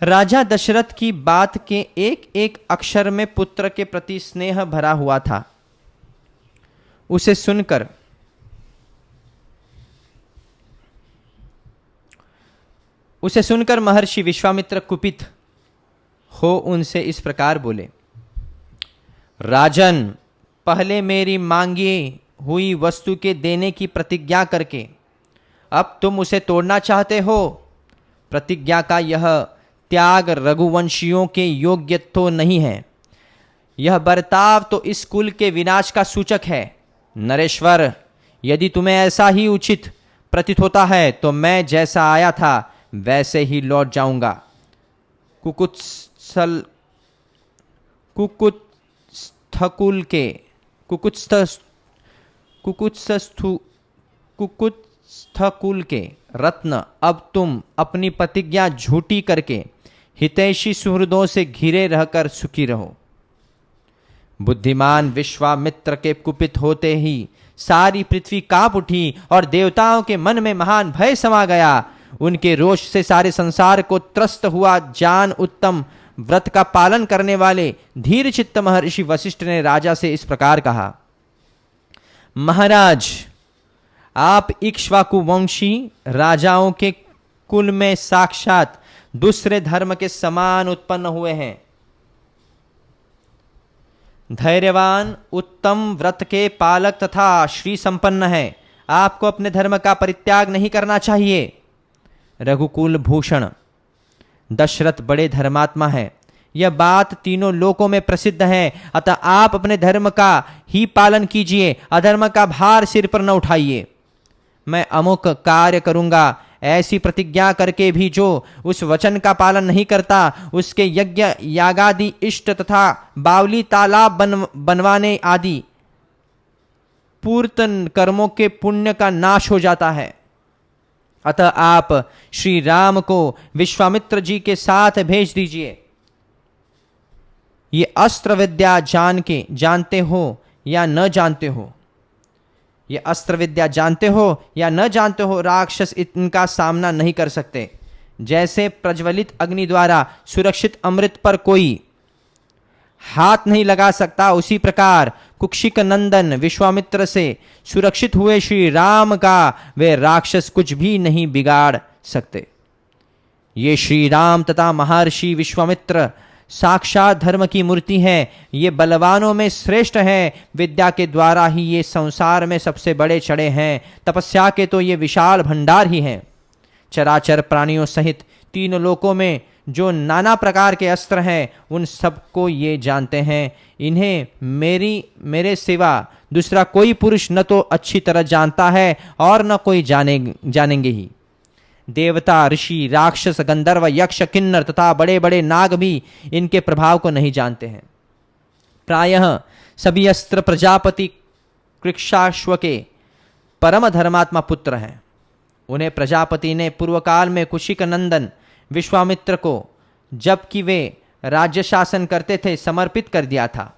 A: राजा दशरथ की बात के एक एक अक्षर में पुत्र के प्रति स्नेह भरा हुआ था। उसे सुनकर महर्षि विश्वामित्र कुपित हो उनसे इस प्रकार बोले, राजन, पहले मेरी मांगी हुई वस्तु के देने की प्रतिज्ञा करके अब तुम उसे तोड़ना चाहते हो। प्रतिज्ञा का यह त्याग रघुवंशियों के योग्य तो नहीं है। यह बर्ताव तो इस कुल के विनाश का सूचक है। नरेश्वर, यदि तुम्हें ऐसा ही उचित प्रतीत होता है तो मैं जैसा आया था वैसे ही लौट जाऊंगा। कुकुत्स्थकुल के रत्न, अब तुम अपनी प्रतिज्ञा झूठी करके हितैषी सुहृदों से घिरे रहकर सुखी रहो। बुद्धिमान विश्वामित्र के कुपित होते ही सारी पृथ्वी कांप उठी और देवताओं के मन में महान भय समा गया। उनके रोष से सारे संसार को त्रस्त हुआ जान उत्तम व्रत का पालन करने वाले धीर चित्त महर्षि वशिष्ठ ने राजा से इस प्रकार कहा, महाराज, आप इक्ष्वाकु वंशी राजाओं के कुल में साक्षात दूसरे धर्म के समान उत्पन्न हुए हैं। धैर्यवान, उत्तम व्रत के पालक तथा श्री संपन्न है। आपको अपने धर्म का परित्याग नहीं करना चाहिए। रघुकुल भूषण दशरथ बड़े धर्मात्मा है, यह बात तीनों लोकों में प्रसिद्ध है। अतः आप अपने धर्म का ही पालन कीजिए, अधर्म का भार सिर पर न उठाइए। मैं अमुक कार्य करूंगा ऐसी प्रतिज्ञा करके भी जो उस वचन का पालन नहीं करता, उसके यज्ञ यागादि इष्ट तथा बावली तालाब बनवाने आदि पूर्तन कर्मों के पुण्य का नाश हो जाता है। अतः आप श्री राम को विश्वामित्र जी के साथ भेज दीजिए। ये अस्त्र विद्या जानते हो या न जानते हो, ये अस्त्र विद्या जानते हो या न जानते हो, राक्षस इनका सामना नहीं कर सकते। जैसे प्रज्वलित अग्नि द्वारा सुरक्षित अमृत पर कोई हाथ नहीं लगा सकता, उसी प्रकार कुक्षिक नंदन विश्वामित्र से सुरक्षित हुए श्री राम का वे राक्षस कुछ भी नहीं बिगाड़ सकते। ये श्री राम तथा महर्षि विश्वामित्र साक्षात धर्म की मूर्ति है। ये बलवानों में श्रेष्ठ हैं, विद्या के द्वारा ही ये संसार में सबसे बड़े चढ़े हैं, तपस्या के तो ये विशाल भंडार ही हैं। चराचर प्राणियों सहित तीनों लोकों में जो नाना प्रकार के अस्त्र हैं, उन सबको ये जानते हैं। इन्हें मेरे सिवा दूसरा कोई पुरुष न तो अच्छी तरह जानता है और न कोई जानेंगे ही। देवता, ऋषि, राक्षस, गंधर्व, यक्ष, किन्नर तथा बड़े बड़े नाग भी इनके प्रभाव को नहीं जानते हैं। प्रायः सभी अस्त्र प्रजापति कृक्षाश्व के परम धर्मात्मा पुत्र हैं। उन्हें प्रजापति ने पूर्व काल में कुशिक नंदन विश्वामित्र को, जबकि वे राज्य शासन करते थे, समर्पित कर दिया था।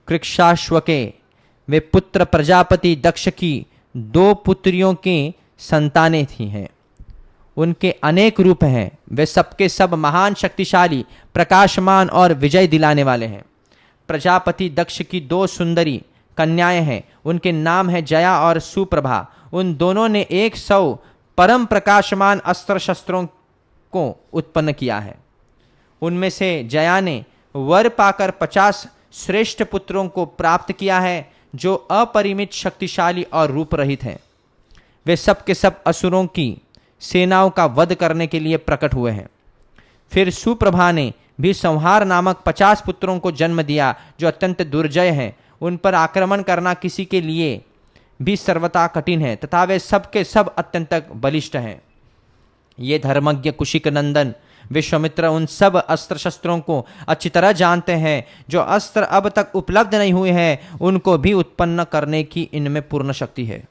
A: कृक्षाश्व के वे पुत्र प्रजापति दक्ष की 2 पुत्रियों की संतानें थी हैं। उनके अनेक रूप हैं, वे सबके सब महान, शक्तिशाली, प्रकाशमान और विजय दिलाने वाले हैं। प्रजापति दक्ष की 2 सुंदरी कन्याएं हैं, उनके नाम है जया और सुप्रभा। उन दोनों ने 100 परम प्रकाशमान अस्त्र शस्त्रों को उत्पन्न किया है। उनमें से जया ने वर पाकर 50 श्रेष्ठ पुत्रों को प्राप्त किया है, जो अपरिमित शक्तिशाली और रूप रहित हैं। वे सब के सब असुरों की सेनाओं का वध करने के लिए प्रकट हुए हैं। फिर सुप्रभा ने भी संहार नामक 50 पुत्रों को जन्म दिया, जो अत्यंत दुर्जय हैं। उन पर आक्रमण करना किसी के लिए भी सर्वथा कठिन है, तथा वे सब के सब अत्यंत बलिष्ठ हैं। ये धर्मज्ञ कुशिक नंदन विश्वामित्र उन सब अस्त्र शस्त्रों को अच्छी तरह जानते हैं। जो अस्त्र अब तक उपलब्ध नहीं हुए हैं, उनको भी उत्पन्न करने की इनमें पूर्ण शक्ति है।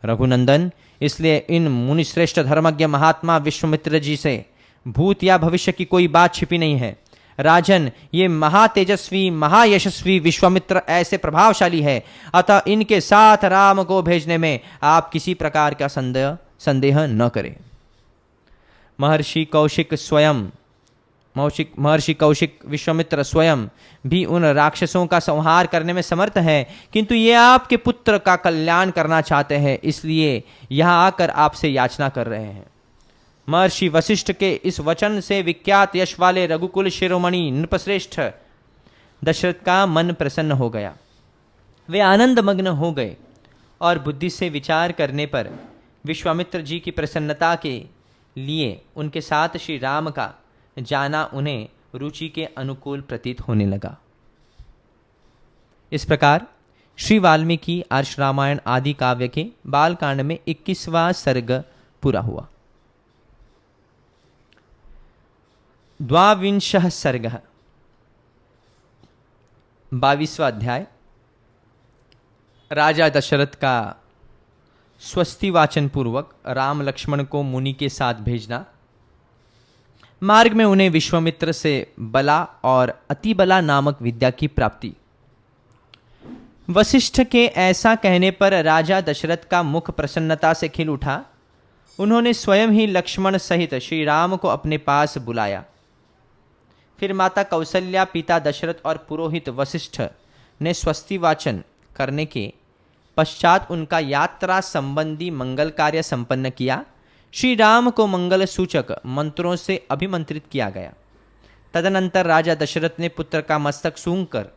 A: रघुनंदन, इसलिए इन मुनिश्रेष्ठ धर्मज्ञ महात्मा विश्वामित्र जी से भूत या भविष्य की कोई बात छिपी नहीं है। राजन, ये महातेजस्वी महायशस्वी विश्वामित्र ऐसे प्रभावशाली है, अतः इनके साथ राम को भेजने में आप किसी प्रकार का संदेह न करें। महर्षि कौशिक विश्वामित्र स्वयं भी उन राक्षसों का संहार करने में समर्थ है, किंतु ये आपके पुत्र का कल्याण करना चाहते हैं, इसलिए यहाँ आकर आपसे याचना कर रहे हैं। महर्षि वशिष्ठ के इस वचन से विख्यात यश वाले रघुकुल शिरोमणि नृपश्रेष्ठ दशरथ का मन प्रसन्न हो गया। वे आनंद मग्न हो गए और बुद्धि से विचार करने पर विश्वामित्र जी की प्रसन्नता के लिए उनके साथ श्री राम का जाना उन्हें रुचि के अनुकूल प्रतीत होने लगा। इस प्रकार श्री वाल्मीकि आर्ष रामायण आदि काव्य के बालकांड में 21वां सर्ग पूरा हुआ। 22वां सर्ग 22वां अध्याय राजा दशरथ का स्वस्ति वाचन पूर्वक राम लक्ष्मण को मुनि के साथ भेजना, मार्ग में उन्हें विश्वामित्र से बला और अतिबला नामक विद्या की प्राप्ति। वशिष्ठ के ऐसा कहने पर राजा दशरथ का मुख प्रसन्नता से खिल उठा। उन्होंने स्वयं ही लक्ष्मण सहित श्री राम को अपने पास बुलाया। फिर माता कौसल्या, पिता दशरथ और पुरोहित वशिष्ठ ने स्वस्ति वाचन करने के पश्चात उनका यात्रा संबंधी मंगल कार्य संपन्न किया। श्री राम को मंगल सूचक मंत्रों से अभिमंत्रित किया गया। तदनंतर राजा दशरथ ने पुत्र का मस्तक सूंघकर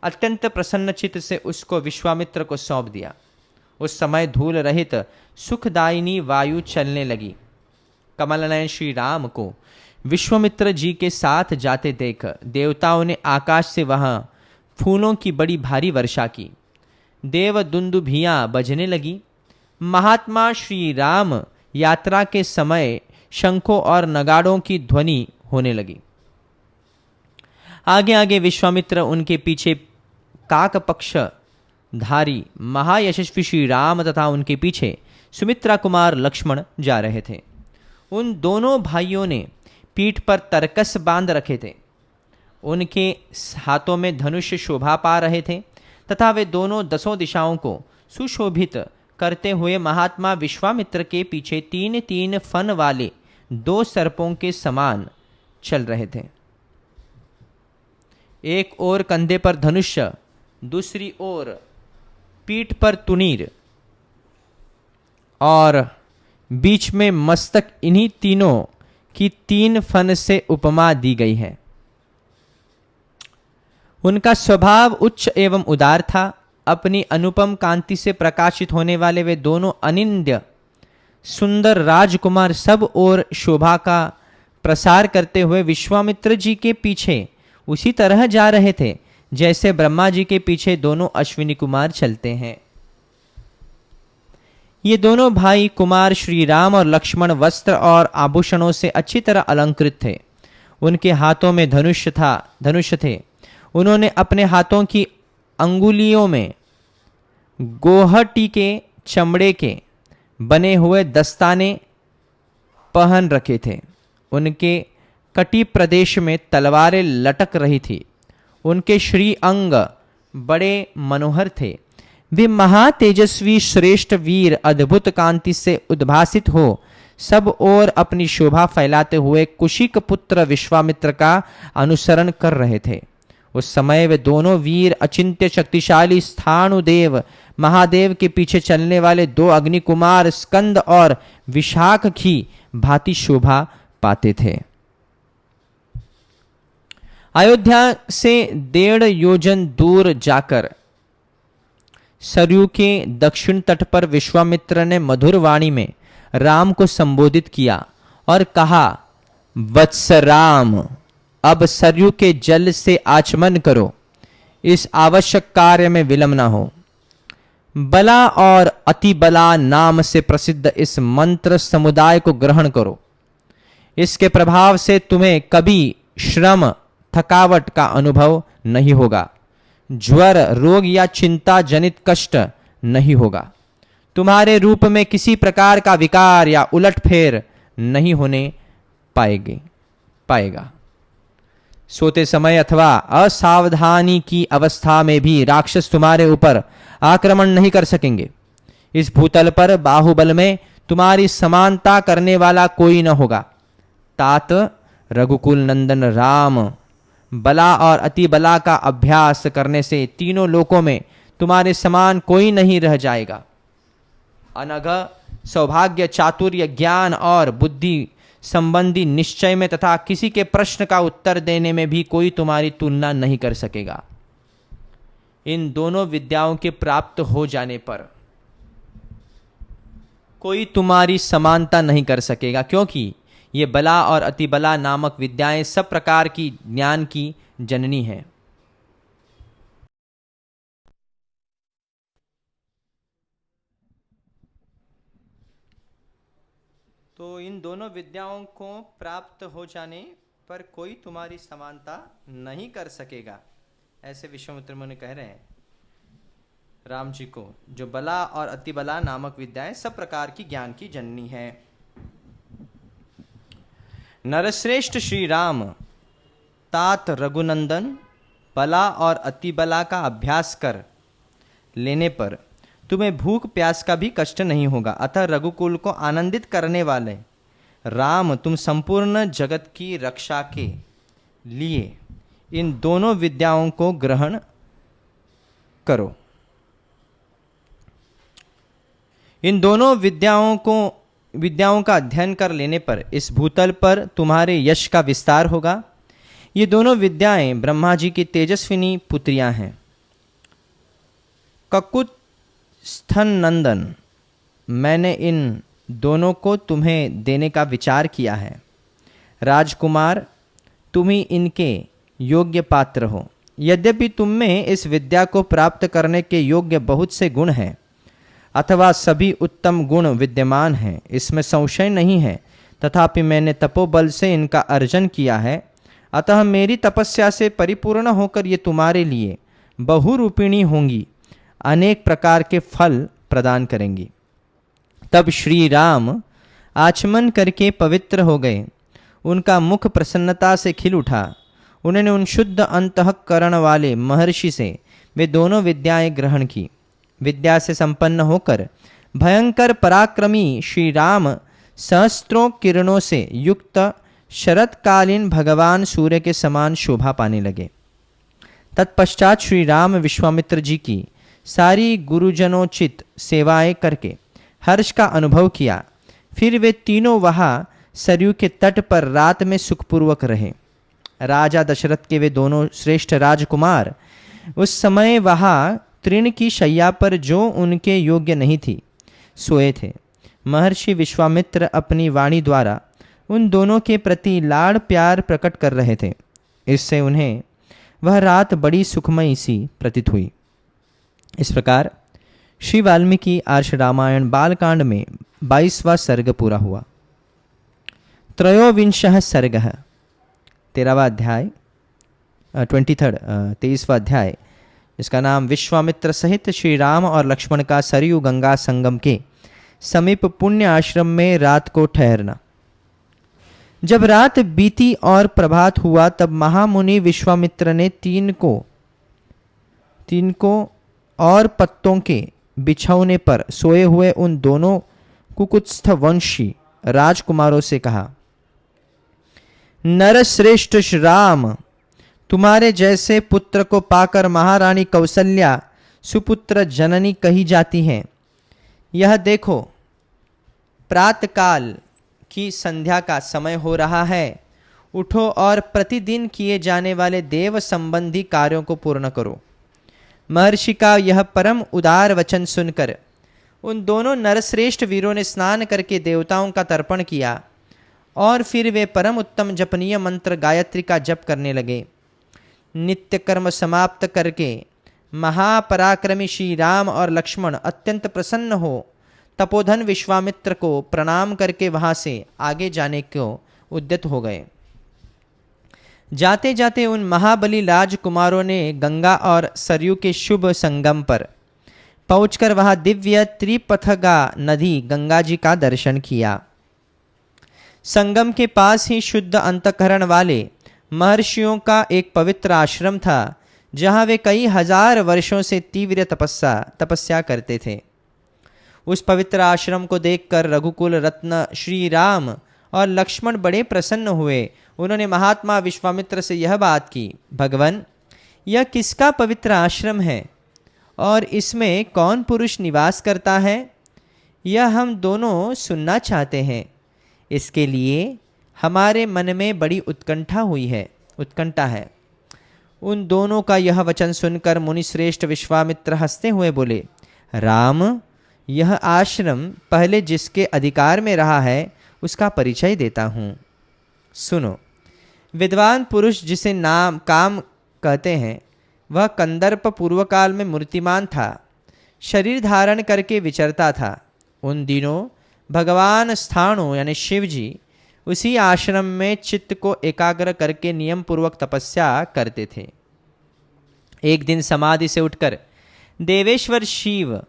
A: अत्यंत प्रसन्नचित्त से उसको विश्वामित्र को सौंप दिया। उस समय धूल रहित सुखदायिनी वायु चलने लगी। कमलनयन श्री राम को विश्वामित्र जी के साथ जाते देख देवताओं ने आकाश से वहां फूलों की बड़ी भारी वर्षा की। देव दुंदुभियां बजने लगी। महात्मा श्री राम यात्रा के समय शंखों और नगाड़ों की ध्वनि होने लगी। आगे आगे विश्वामित्र, उनके पीछे काक पक्ष धारी महायशस्वी श्री राम तथा उनके पीछे सुमित्रा कुमार लक्ष्मण जा रहे थे। उन दोनों भाइयों ने पीठ पर तरकस बांध रखे थे। उनके हाथों में धनुष शोभा पा रहे थे तथा वे दोनों 10 दिशाओं को सुशोभित करते हुए महात्मा विश्वामित्र के पीछे 3-3 फन वाले 2 सर्पों के समान चल रहे थे। एक ओर कंधे पर धनुष्य, दूसरी ओर पीठ पर तुनीर और बीच में मस्तक। इन्हीं तीनों की 3 फन से उपमा दी गई है। उनका स्वभाव उच्च एवं उदार था। अपनी अनुपम कांति से प्रकाशित होने वाले वे दोनों अनिंद्य सुंदर राजकुमार सब ओर शोभा का प्रसार करते हुए विश्वामित्र जी के पीछे उसी तरह जा रहे थे जैसे ब्रह्मा जी के पीछे दोनों अश्विनी कुमार चलते हैं। ये दोनों भाई कुमार श्री राम और लक्ष्मण वस्त्र और आभूषणों से अच्छी तरह अलंकृत थे। उनके हाथों में धनुष थे। उन्होंने अपने हाथों की अंगुलियों में गोहटी के चमड़े के बने हुए दस्ताने पहन रखे थे। उनके कटी प्रदेश में तलवारें लटक रही थी। उनके श्री अंग बड़े मनोहर थे। वे महातेजस्वी श्रेष्ठ वीर अद्भुत कांति से उद्भासित हो सब ओर अपनी शोभा फैलाते हुए कुशिक पुत्र विश्वामित्र का अनुसरण कर रहे थे। उस समय वे दोनों वीर अचिंत्य शक्तिशाली स्थाणुदेव महादेव के पीछे चलने वाले 2 अग्निकुमार स्कंद और विशाख की भांति शोभा पाते थे। अयोध्या से 1.5 योजन दूर जाकर सरयू के दक्षिण तट पर विश्वामित्र ने मधुर वाणी में राम को संबोधित किया और कहा, वत्स राम, अब सरयू के जल से आचमन करो। इस आवश्यक कार्य में विलंब न हो। बला और अति बला नाम से प्रसिद्ध इस मंत्र समुदाय को ग्रहण करो। इसके प्रभाव से तुम्हें कभी श्रम थकावट का अनुभव नहीं होगा। ज्वर, रोग या चिंता जनित कष्ट नहीं होगा। तुम्हारे रूप में किसी प्रकार का विकार या उलटफेर नहीं होने पाएगा। सोते समय अथवा असावधानी की अवस्था में भी राक्षस तुम्हारे ऊपर आक्रमण नहीं कर सकेंगे। इस भूतल पर बाहुबल में तुम्हारी समानता करने वाला कोई न होगा। तात रघुकुल नंदन राम, बला और अति बला का अभ्यास करने से तीनों लोकों में तुम्हारे समान कोई नहीं रह जाएगा। अनघ सौभाग्य, चातुर्य, ज्ञान और बुद्धि संबंधी निश्चय में तथा किसी के प्रश्न का उत्तर देने में भी कोई तुम्हारी तुलना नहीं कर सकेगा। इन दोनों विद्याओं के प्राप्त हो जाने पर कोई तुम्हारी समानता नहीं कर सकेगा, क्योंकि ये बला और अतिबला नामक विद्याएं सब प्रकार की ज्ञान की जननी हैं। तो इन दोनों विद्याओं को प्राप्त हो जाने पर कोई तुम्हारी समानता नहीं कर सकेगा, ऐसे विश्वामित्र मुनि कह रहे हैं राम जी को। जो बला और अतिबला नामक विद्याएं सब प्रकार की ज्ञान की जननी है। नरश्रेष्ठ श्री राम, तात रघुनंदन, बला और अतिबला का अभ्यास कर लेने पर तुम्हें भूख प्यास का भी कष्ट नहीं होगा। अतः रघुकुल को आनंदित करने वाले राम, तुम संपूर्ण जगत की रक्षा के लिए इन दोनों विद्याओं को ग्रहण करो। इन दोनों विद्याओं का अध्ययन कर लेने पर इस भूतल पर तुम्हारे यश का विस्तार होगा। ये दोनों विद्याएं ब्रह्मा जी की तेजस्विनी पुत्रियां हैं। ककुत्स्थन नंदन, मैंने इन दोनों को तुम्हें देने का विचार किया है। राजकुमार, तुम ही इनके योग्य पात्र हो। यद्यपि तुम में इस विद्या को प्राप्त करने के योग्य बहुत से गुण हैं, अथवा सभी उत्तम गुण विद्यमान हैं, इसमें संशय नहीं है, तथापि मैंने तपोबल से इनका अर्जन किया है। अतः मेरी तपस्या से परिपूर्ण होकर ये तुम्हारे लिए बहुरूपिणी होंगी, अनेक प्रकार के फल प्रदान करेंगी। तब श्री राम आचमन करके पवित्र हो गए। उनका मुख प्रसन्नता से खिल उठा। उन्होंने उन शुद्ध अंतःकरण वाले महर्षि से वे दोनों विद्याएं ग्रहण की। विद्या से संपन्न होकर भयंकर पराक्रमी श्री राम सहस्त्रों किरणों से युक्त शरतकालीन भगवान सूर्य के समान शोभा पाने लगे। तत्पश्चात श्री राम विश्वामित्र जी की सारी गुरुजनोचित सेवाएं करके हर्ष का अनुभव किया। फिर वे तीनों वहाँ सरयू के तट पर रात में सुखपूर्वक रहे। राजा दशरथ के वे दोनों श्रेष्ठ राजकुमार उस समय वहाँ तृण की शैया पर, जो उनके योग्य नहीं थी, सोए थे। महर्षि विश्वामित्र अपनी वाणी द्वारा उन दोनों के प्रति लाड़ प्यार प्रकट कर रहे थे। इससे उन्हें वह रात बड़ी सुखमयी सी प्रतीत हुई। इस प्रकार श्री वाल्मीकि आर्ष रामायण बालकांड में 22वां सर्ग पूरा हुआ। त्रयोविंशः सर्गः, 13वां अध्याय, 23वां अध्याय, इसका नाम विश्वामित्र सहित श्री राम और लक्ष्मण का सरयू गंगा संगम के समीप पुण्य आश्रम में रात को ठहरना। जब रात बीती और प्रभात हुआ, तब महामुनि विश्वामित्र ने तीन को और पत्तों के बिछौने पर सोए हुए उन दोनों कुकुत्स्थ वंशी राजकुमारों से कहा, नरश्रेष्ठ श्री राम, तुम्हारे जैसे पुत्र को पाकर महारानी कौसल्या सुपुत्र जननी कही जाती हैं। यह देखो, प्रातःकाल की संध्या का समय हो रहा है। उठो और प्रतिदिन किए जाने वाले देव संबंधी कार्यों को पूर्ण करो। महर्षि का यह परम उदार वचन सुनकर उन दोनों नरश्रेष्ठ वीरों ने स्नान करके देवताओं का तर्पण किया और फिर वे परम उत्तम जपनीय मंत्र गायत्री का जप करने लगे। नित्य कर्म समाप्त करके महापराक्रमी श्री राम और लक्ष्मण अत्यंत प्रसन्न हो तपोधन विश्वामित्र को प्रणाम करके वहां से आगे जाने को उद्यत हो गए। जाते जाते उन महाबली राजकुमारों ने गंगा और सरयू के शुभ संगम पर पहुंचकर वहां दिव्य त्रिपथगा नदी गंगा जी का दर्शन किया। संगम के पास ही शुद्ध अंतःकरण वाले महर्षियों का एक पवित्र आश्रम था, जहां वे कई हजार वर्षों से तीव्र तपस्या करते थे। उस पवित्र आश्रम को देखकर रघुकुल रत्न श्री राम और लक्ष्मण बड़े प्रसन्न हुए। उन्होंने महात्मा विश्वामित्र से यह बात की, भगवान, यह किसका पवित्र आश्रम है और इसमें कौन पुरुष निवास करता है? यह हम दोनों सुनना चाहते हैं। इसके लिए हमारे मन में बड़ी उत्कंठा है। उन दोनों का यह वचन सुनकर मुनिश्रेष्ठ विश्वामित्र हंसते हुए बोले, राम, यह आश्रम पहले जिसके अधिकार में रहा है उसका परिचय देता हूँ। सुनो, विद्वान पुरुष जिसे नाम काम कहते हैं, वह कंदर्प पूर्व काल में मूर्तिमान था, शरीर धारण करके विचरता था। उन दिनों भगवान स्थाणु यानी शिव जी उसी आश्रम में चित्त को एकाग्र करके नियम पूर्वक तपस्या करते थे। एक दिन समाधि से उठकर देवेश्वर शिव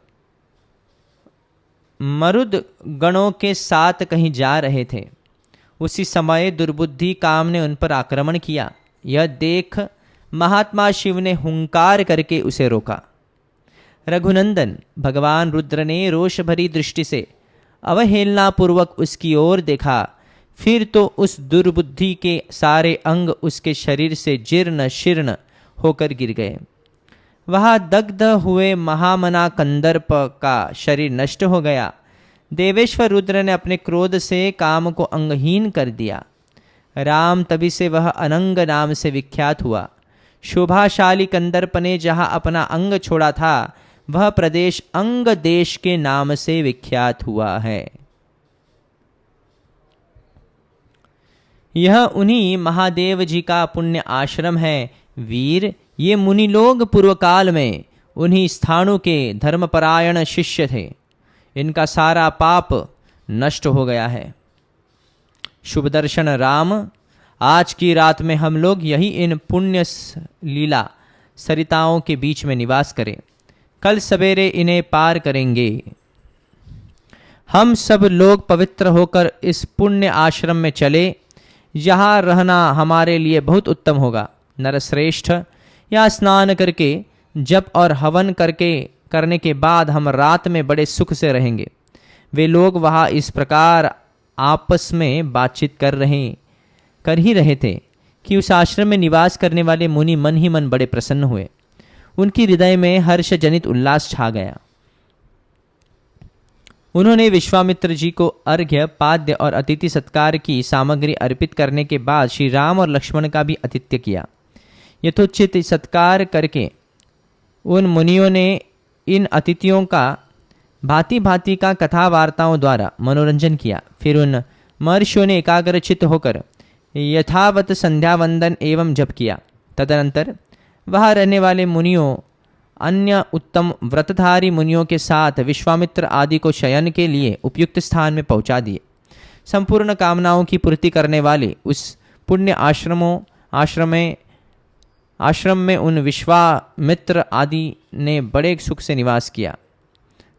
A: मरुद गणों के साथ कहीं जा रहे थे। उसी समय दुर्बुद्धि काम ने उन पर आक्रमण किया। यह देख महात्मा शिव ने हुंकार करके उसे रोका। रघुनंदन, भगवान रुद्र ने रोष भरी दृष्टि से अवहेलना पूर्वक उसकी ओर देखा। फिर तो उस दुर्बुद्धि के सारे अंग उसके शरीर से जीर्ण शीर्ण होकर गिर गए। वहाँ दग्ध हुए महामना कंदर्प का शरीर नष्ट हो गया। देवेश्वर रुद्र ने अपने क्रोध से काम को अंगहीन कर दिया। राम तभी से वह अनंग नाम से विख्यात हुआ। शोभाशाली कंदर्प ने जहाँ अपना अंग छोड़ा था, वह प्रदेश अंग देश के नाम से विख्यात हुआ है। यह उन्हीं महादेव जी का पुण्य आश्रम है। वीर, ये मुनि लोग पूर्व काल में उन्हीं स्थानों के धर्मपरायण शिष्य थे। इनका सारा पाप नष्ट हो गया है। शुभ दर्शन राम, आज की रात में हम लोग यही इन पुण्य लीला सरिताओं के बीच में निवास करें। कल सवेरे इन्हें पार करेंगे। हम सब लोग पवित्र होकर इस पुण्य आश्रम में चले। यहाँ रहना हमारे लिए बहुत उत्तम होगा। नरश्रेष्ठ, या स्नान करके जप और हवन करने के बाद हम रात में बड़े सुख से रहेंगे। वे लोग वहाँ इस प्रकार आपस में बातचीत कर ही रहे थे कि उस आश्रम में निवास करने वाले मुनि मन ही मन बड़े प्रसन्न हुए। उनकी हृदय में हर्ष जनित उल्लास छा गया। उन्होंने विश्वामित्र जी को अर्घ्य, पाद्य और अतिथि सत्कार की सामग्री अर्पित करने के बाद श्री राम और लक्ष्मण का भी आतिथ्य किया। यथोचित सत्कार करके उन मुनियों ने इन अतिथियों का भांति भांति का कथा वार्ताओं द्वारा मनोरंजन किया। फिर उन महर्षियों ने एकाग्रचित्त होकर यथावत संध्या वंदन एवं जप किया। तदनंतर वहाँ रहने वाले मुनियों, अन्य उत्तम व्रतधारी मुनियों के साथ विश्वामित्र आदि को शयन के लिए उपयुक्त स्थान में पहुंचा दिए। संपूर्ण कामनाओं की पूर्ति करने वाले उस पुण्य आश्रम में उन विश्वामित्र आदि ने बड़े सुख से निवास किया।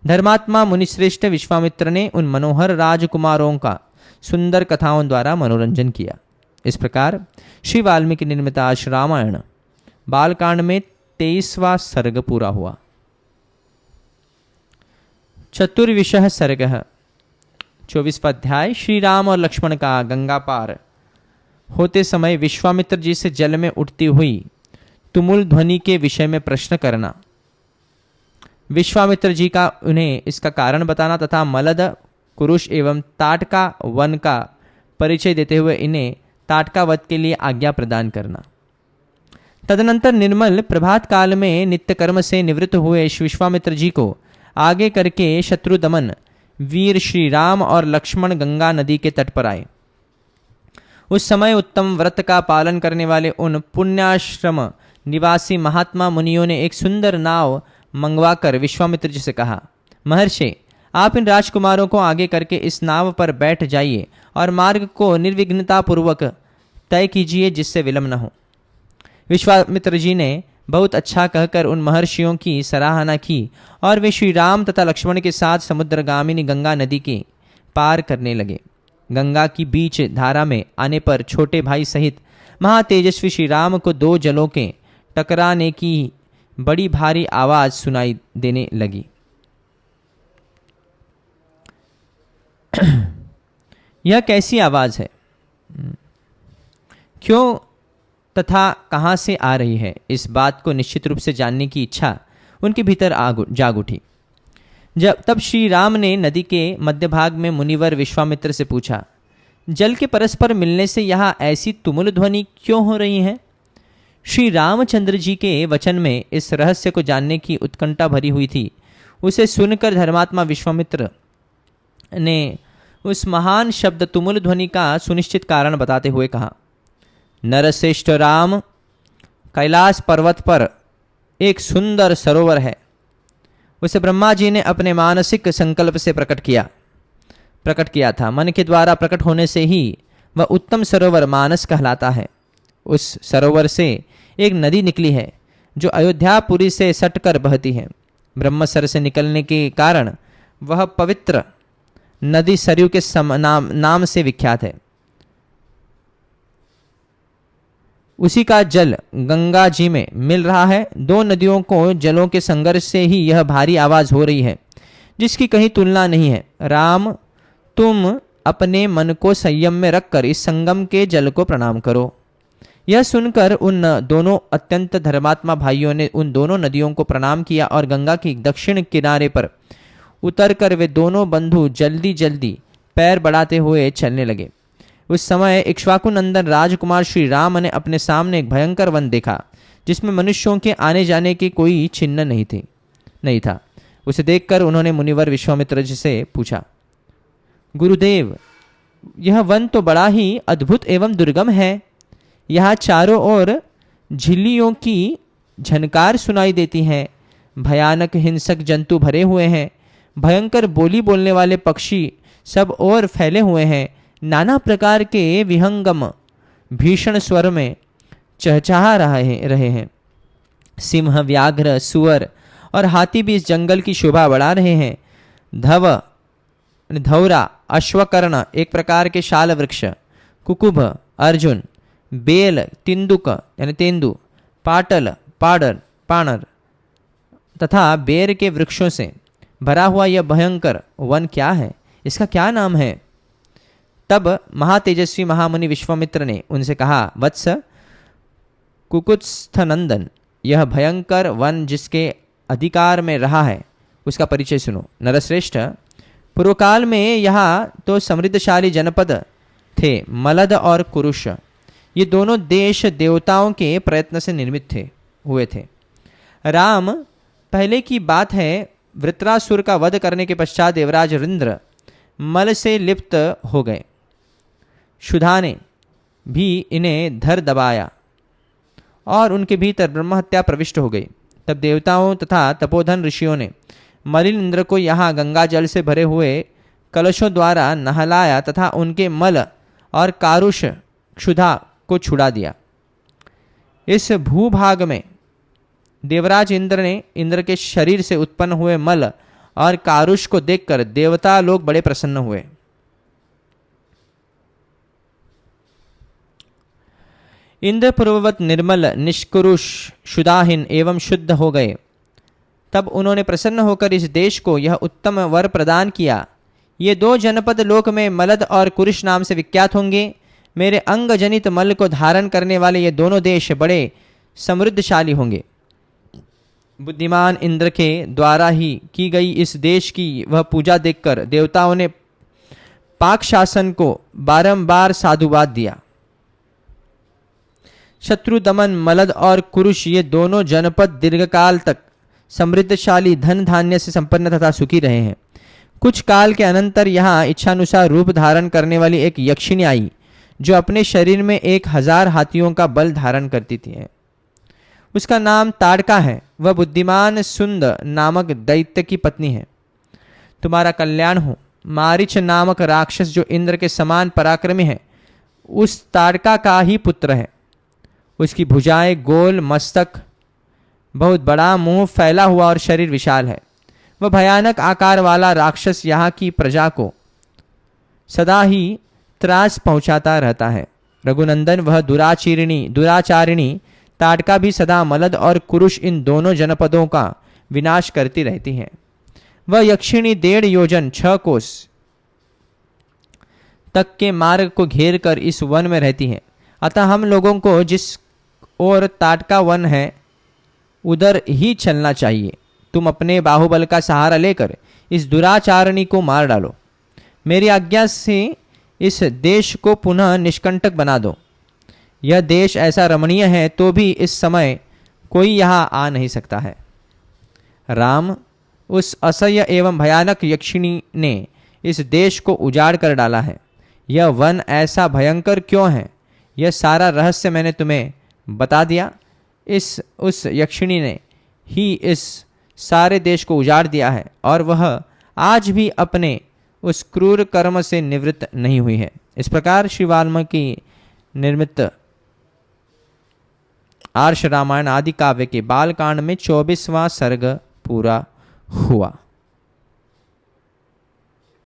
A: धर्मात्मा मुनिश्रेष्ठ विश्वामित्र ने उन मनोहर राजकुमारों का सुंदर कथाओं द्वारा मनोरंजन किया। इस प्रकार श्री वाल्मीकि निर्मित रामायण बालकांड में 23वां सर्ग पूरा हुआ। चतुर्विशः सर्ग, 24वां अध्याय। श्री राम और लक्ष्मण का गंगा पार होते समय विश्वामित्र जी से जल में उठती हुई तुमुल ध्वनि के विषय में प्रश्न करना, विश्वामित्र जी का उन्हें इसका कारण बताना तथा मलद, कुरुष एवं ताटका वन का परिचय देते हुए इन्हें ताटका वध के लिए आज्ञा प्रदान करना। तदनंतर निर्मल प्रभात काल में नित्य कर्म से निवृत्त हुए विश्वामित्र जी को आगे करके शत्रु दमन वीर श्री राम और लक्ष्मण गंगा नदी के तट पर आए। उस समय उत्तम व्रत का पालन करने वाले उन पुण्याश्रम निवासी महात्मा मुनियों ने एक सुंदर नाव मंगवाकर विश्वामित्र जी से कहा, महर्षि, आप इन राजकुमारों को आगे करके इस नाव पर बैठ जाइए और मार्ग को निर्विघ्नता पूर्वक तय कीजिए, जिससे विलंब न हो। विश्वामित्र जी ने बहुत अच्छा कहकर उन महर्षियों की सराहना की और वे श्री राम तथा लक्ष्मण के साथ समुद्रगामिनी गंगा नदी के पार करने लगे। गंगा की बीच धारा में आने पर छोटे भाई सहित महातेजस्वी श्री राम को दो जलों के टकराने की बड़ी भारी आवाज सुनाई देने लगी। यह कैसी आवाज है, क्यों तथा कहाँ से आ रही है, इस बात को निश्चित रूप से जानने की इच्छा उनके भीतर जाग उठी। तब श्री राम ने नदी के मध्य भाग में मुनिवर विश्वामित्र से पूछा, जल के परस्पर मिलने से यहाँ ऐसी तुमुल ध्वनि क्यों हो रही है? श्री रामचंद्र जी के वचन में इस रहस्य को जानने की उत्कंठा भरी हुई थी। उसे सुनकर धर्मात्मा विश्वामित्र ने उस महान शब्द तुमुल ध्वनि का सुनिश्चित कारण बताते हुए कहा, नरश्रेष्ठ राम, कैलाश पर्वत पर एक सुंदर सरोवर है। उसे ब्रह्मा जी ने अपने मानसिक संकल्प से प्रकट किया था। मन के द्वारा प्रकट होने से ही वह उत्तम सरोवर मानस कहलाता है। उस सरोवर से एक नदी निकली है जो अयोध्यापुरी से सटकर बहती है। ब्रह्मसर से निकलने के कारण वह पवित्र नदी सरयू के नाम से विख्यात है। उसी का जल गंगा जी में मिल रहा है। दो नदियों को जलों के संघर्ष से ही यह भारी आवाज हो रही है, जिसकी कहीं तुलना नहीं है। राम, तुम अपने मन को संयम में रखकर इस संगम के जल को प्रणाम करो। यह सुनकर उन दोनों अत्यंत धर्मात्मा भाइयों ने उन दोनों नदियों को प्रणाम किया और गंगा की दक्षिण किनारे पर उतरकर वे दोनों बंधु जल्दी जल्दी पैर बढ़ाते हुए चलने लगे। उस समय इक्ष्वाकु नंदन राजकुमार श्री राम ने अपने सामने एक भयंकर वन देखा, जिसमें मनुष्यों के आने जाने के कोई चिन्ह नहीं थे, नहीं था। उसे देखकर उन्होंने मुनिवर विश्वामित्र जी से पूछा, गुरुदेव, यह वन तो बड़ा ही अद्भुत एवं दुर्गम है। यहाँ चारों ओर झिल्लियों की झनकार सुनाई देती है। भयानक हिंसक जंतु भरे हुए हैं। भयंकर बोली बोलने वाले पक्षी सब ओर फैले हुए हैं। नाना प्रकार के विहंगम भीषण स्वर में चहचहा रहे हैं। सिंह, व्याघ्र, सुअर और हाथी भी इस जंगल की शोभा बढ़ा रहे हैं। धौरा, अश्वकर्ण एक प्रकार के शाल वृक्ष, कुकुभ, अर्जुन, बेल, तिंदुक यानी तेंदु, पाटल, पाणर तथा बेर के वृक्षों से भरा हुआ यह भयंकर वन क्या है? इसका क्या नाम है? तब महातेजस्वी महामुनि विश्वामित्र ने उनसे कहा, वत्स, कुकुत्स्थनंदन, यह भयंकर वन जिसके अधिकार में रहा है उसका परिचय सुनो। नरश्रेष्ठ, पूर्वकाल में यहाँ तो समृद्धशाली जनपद थे, मलद और कुरुष। ये दोनों देश देवताओं के प्रयत्न से निर्मित हुए थे। राम, पहले की बात है, वृत्रासुर का वध करने के पश्चात देवराज इंद्र मल से लिप्त हो गए। क्षुधा ने भी इन्हें धर दबाया और उनके भीतर ब्रह्महत्या प्रविष्ट हो गई। तब देवताओं तथा तपोधन ऋषियों ने मलिन इंद्र को यहाँ गंगा जल से भरे हुए कलशों द्वारा नहलाया तथा उनके मल और कारुष क्षुधा को छुड़ा दिया। इस भूभाग में देवराज इंद्र ने इंद्र के शरीर से उत्पन्न हुए मल और कारुष को देखकर देवता लोग बड़े प्रसन्न हुए। इंद्र पूर्ववत निर्मल, निष्कुरुष, क्षुधाहीन एवं शुद्ध हो गए। तब उन्होंने प्रसन्न होकर इस देश को यह उत्तम वर प्रदान किया। ये दो जनपद लोक में मलद और कुरुष नाम से विख्यात होंगे। मेरे अंग जनित मल को धारण करने वाले ये दोनों देश बड़े समृद्धशाली होंगे। बुद्धिमान इंद्र के द्वारा ही की गई इस देश की वह पूजा देखकर देवताओं ने पाक शासन को बारंबार साधुवाद दिया। शत्रु दमन, मलद और कुरुष ये दोनों जनपद दीर्घकाल तक समृद्धशाली धन धान्य से संपन्न तथा सुखी रहे हैं। कुछ काल के अनंतर यहाँ इच्छानुसार रूप धारण करने वाली एक यक्षिणी आई, जो अपने शरीर में 1000 हाथियों का बल धारण करती थी। उसका नाम ताड़का है। वह बुद्धिमान सुंद नामक दैत्य की पत्नी है। तुम्हारा कल्याण हो। मारीच नामक राक्षस जो इंद्र के समान पराक्रमी है, उस ताड़का का ही पुत्र है। उसकी भुजाएं गोल, मस्तक बहुत बड़ा, मुंह फैला हुआ और शरीर विशाल है। वह भयानक आकार वाला राक्षस यहाँ की प्रजा को सदा ही त्रास पहुंचाता रहता है। रघुनंदन, वह दुराचारिणी ताड़का भी सदा मलद और कुरुष इन दोनों जनपदों का विनाश करती रहती है। वह यक्षिणी 1.5 योजन 6 कोस तक के मार्ग को घेर कर इस वन में रहती है। अतः हम लोगों को जिस ओर ताड़का वन है उधर ही चलना चाहिए। तुम अपने बाहुबल का सहारा लेकर इस दुराचारिणी को मार डालो। मेरी आज्ञा से इस देश को पुनः निष्कंटक बना दो। यह देश ऐसा रमणीय है तो भी इस समय कोई यहाँ आ नहीं सकता है। राम, उस असह्य एवं भयानक यक्षिणी ने इस देश को उजाड़ कर डाला है। यह वन ऐसा भयंकर क्यों है, यह सारा रहस्य मैंने तुम्हें बता दिया। उस यक्षिणी ने ही इस सारे देश को उजाड़ दिया है और वह आज भी अपने उस क्रूर कर्म से निवृत्त नहीं हुई है। इस प्रकार श्री वाल्मीकि निर्मित आर्ष रामायण आदि काव्य के बालकांड में 24वां सर्ग पूरा हुआ।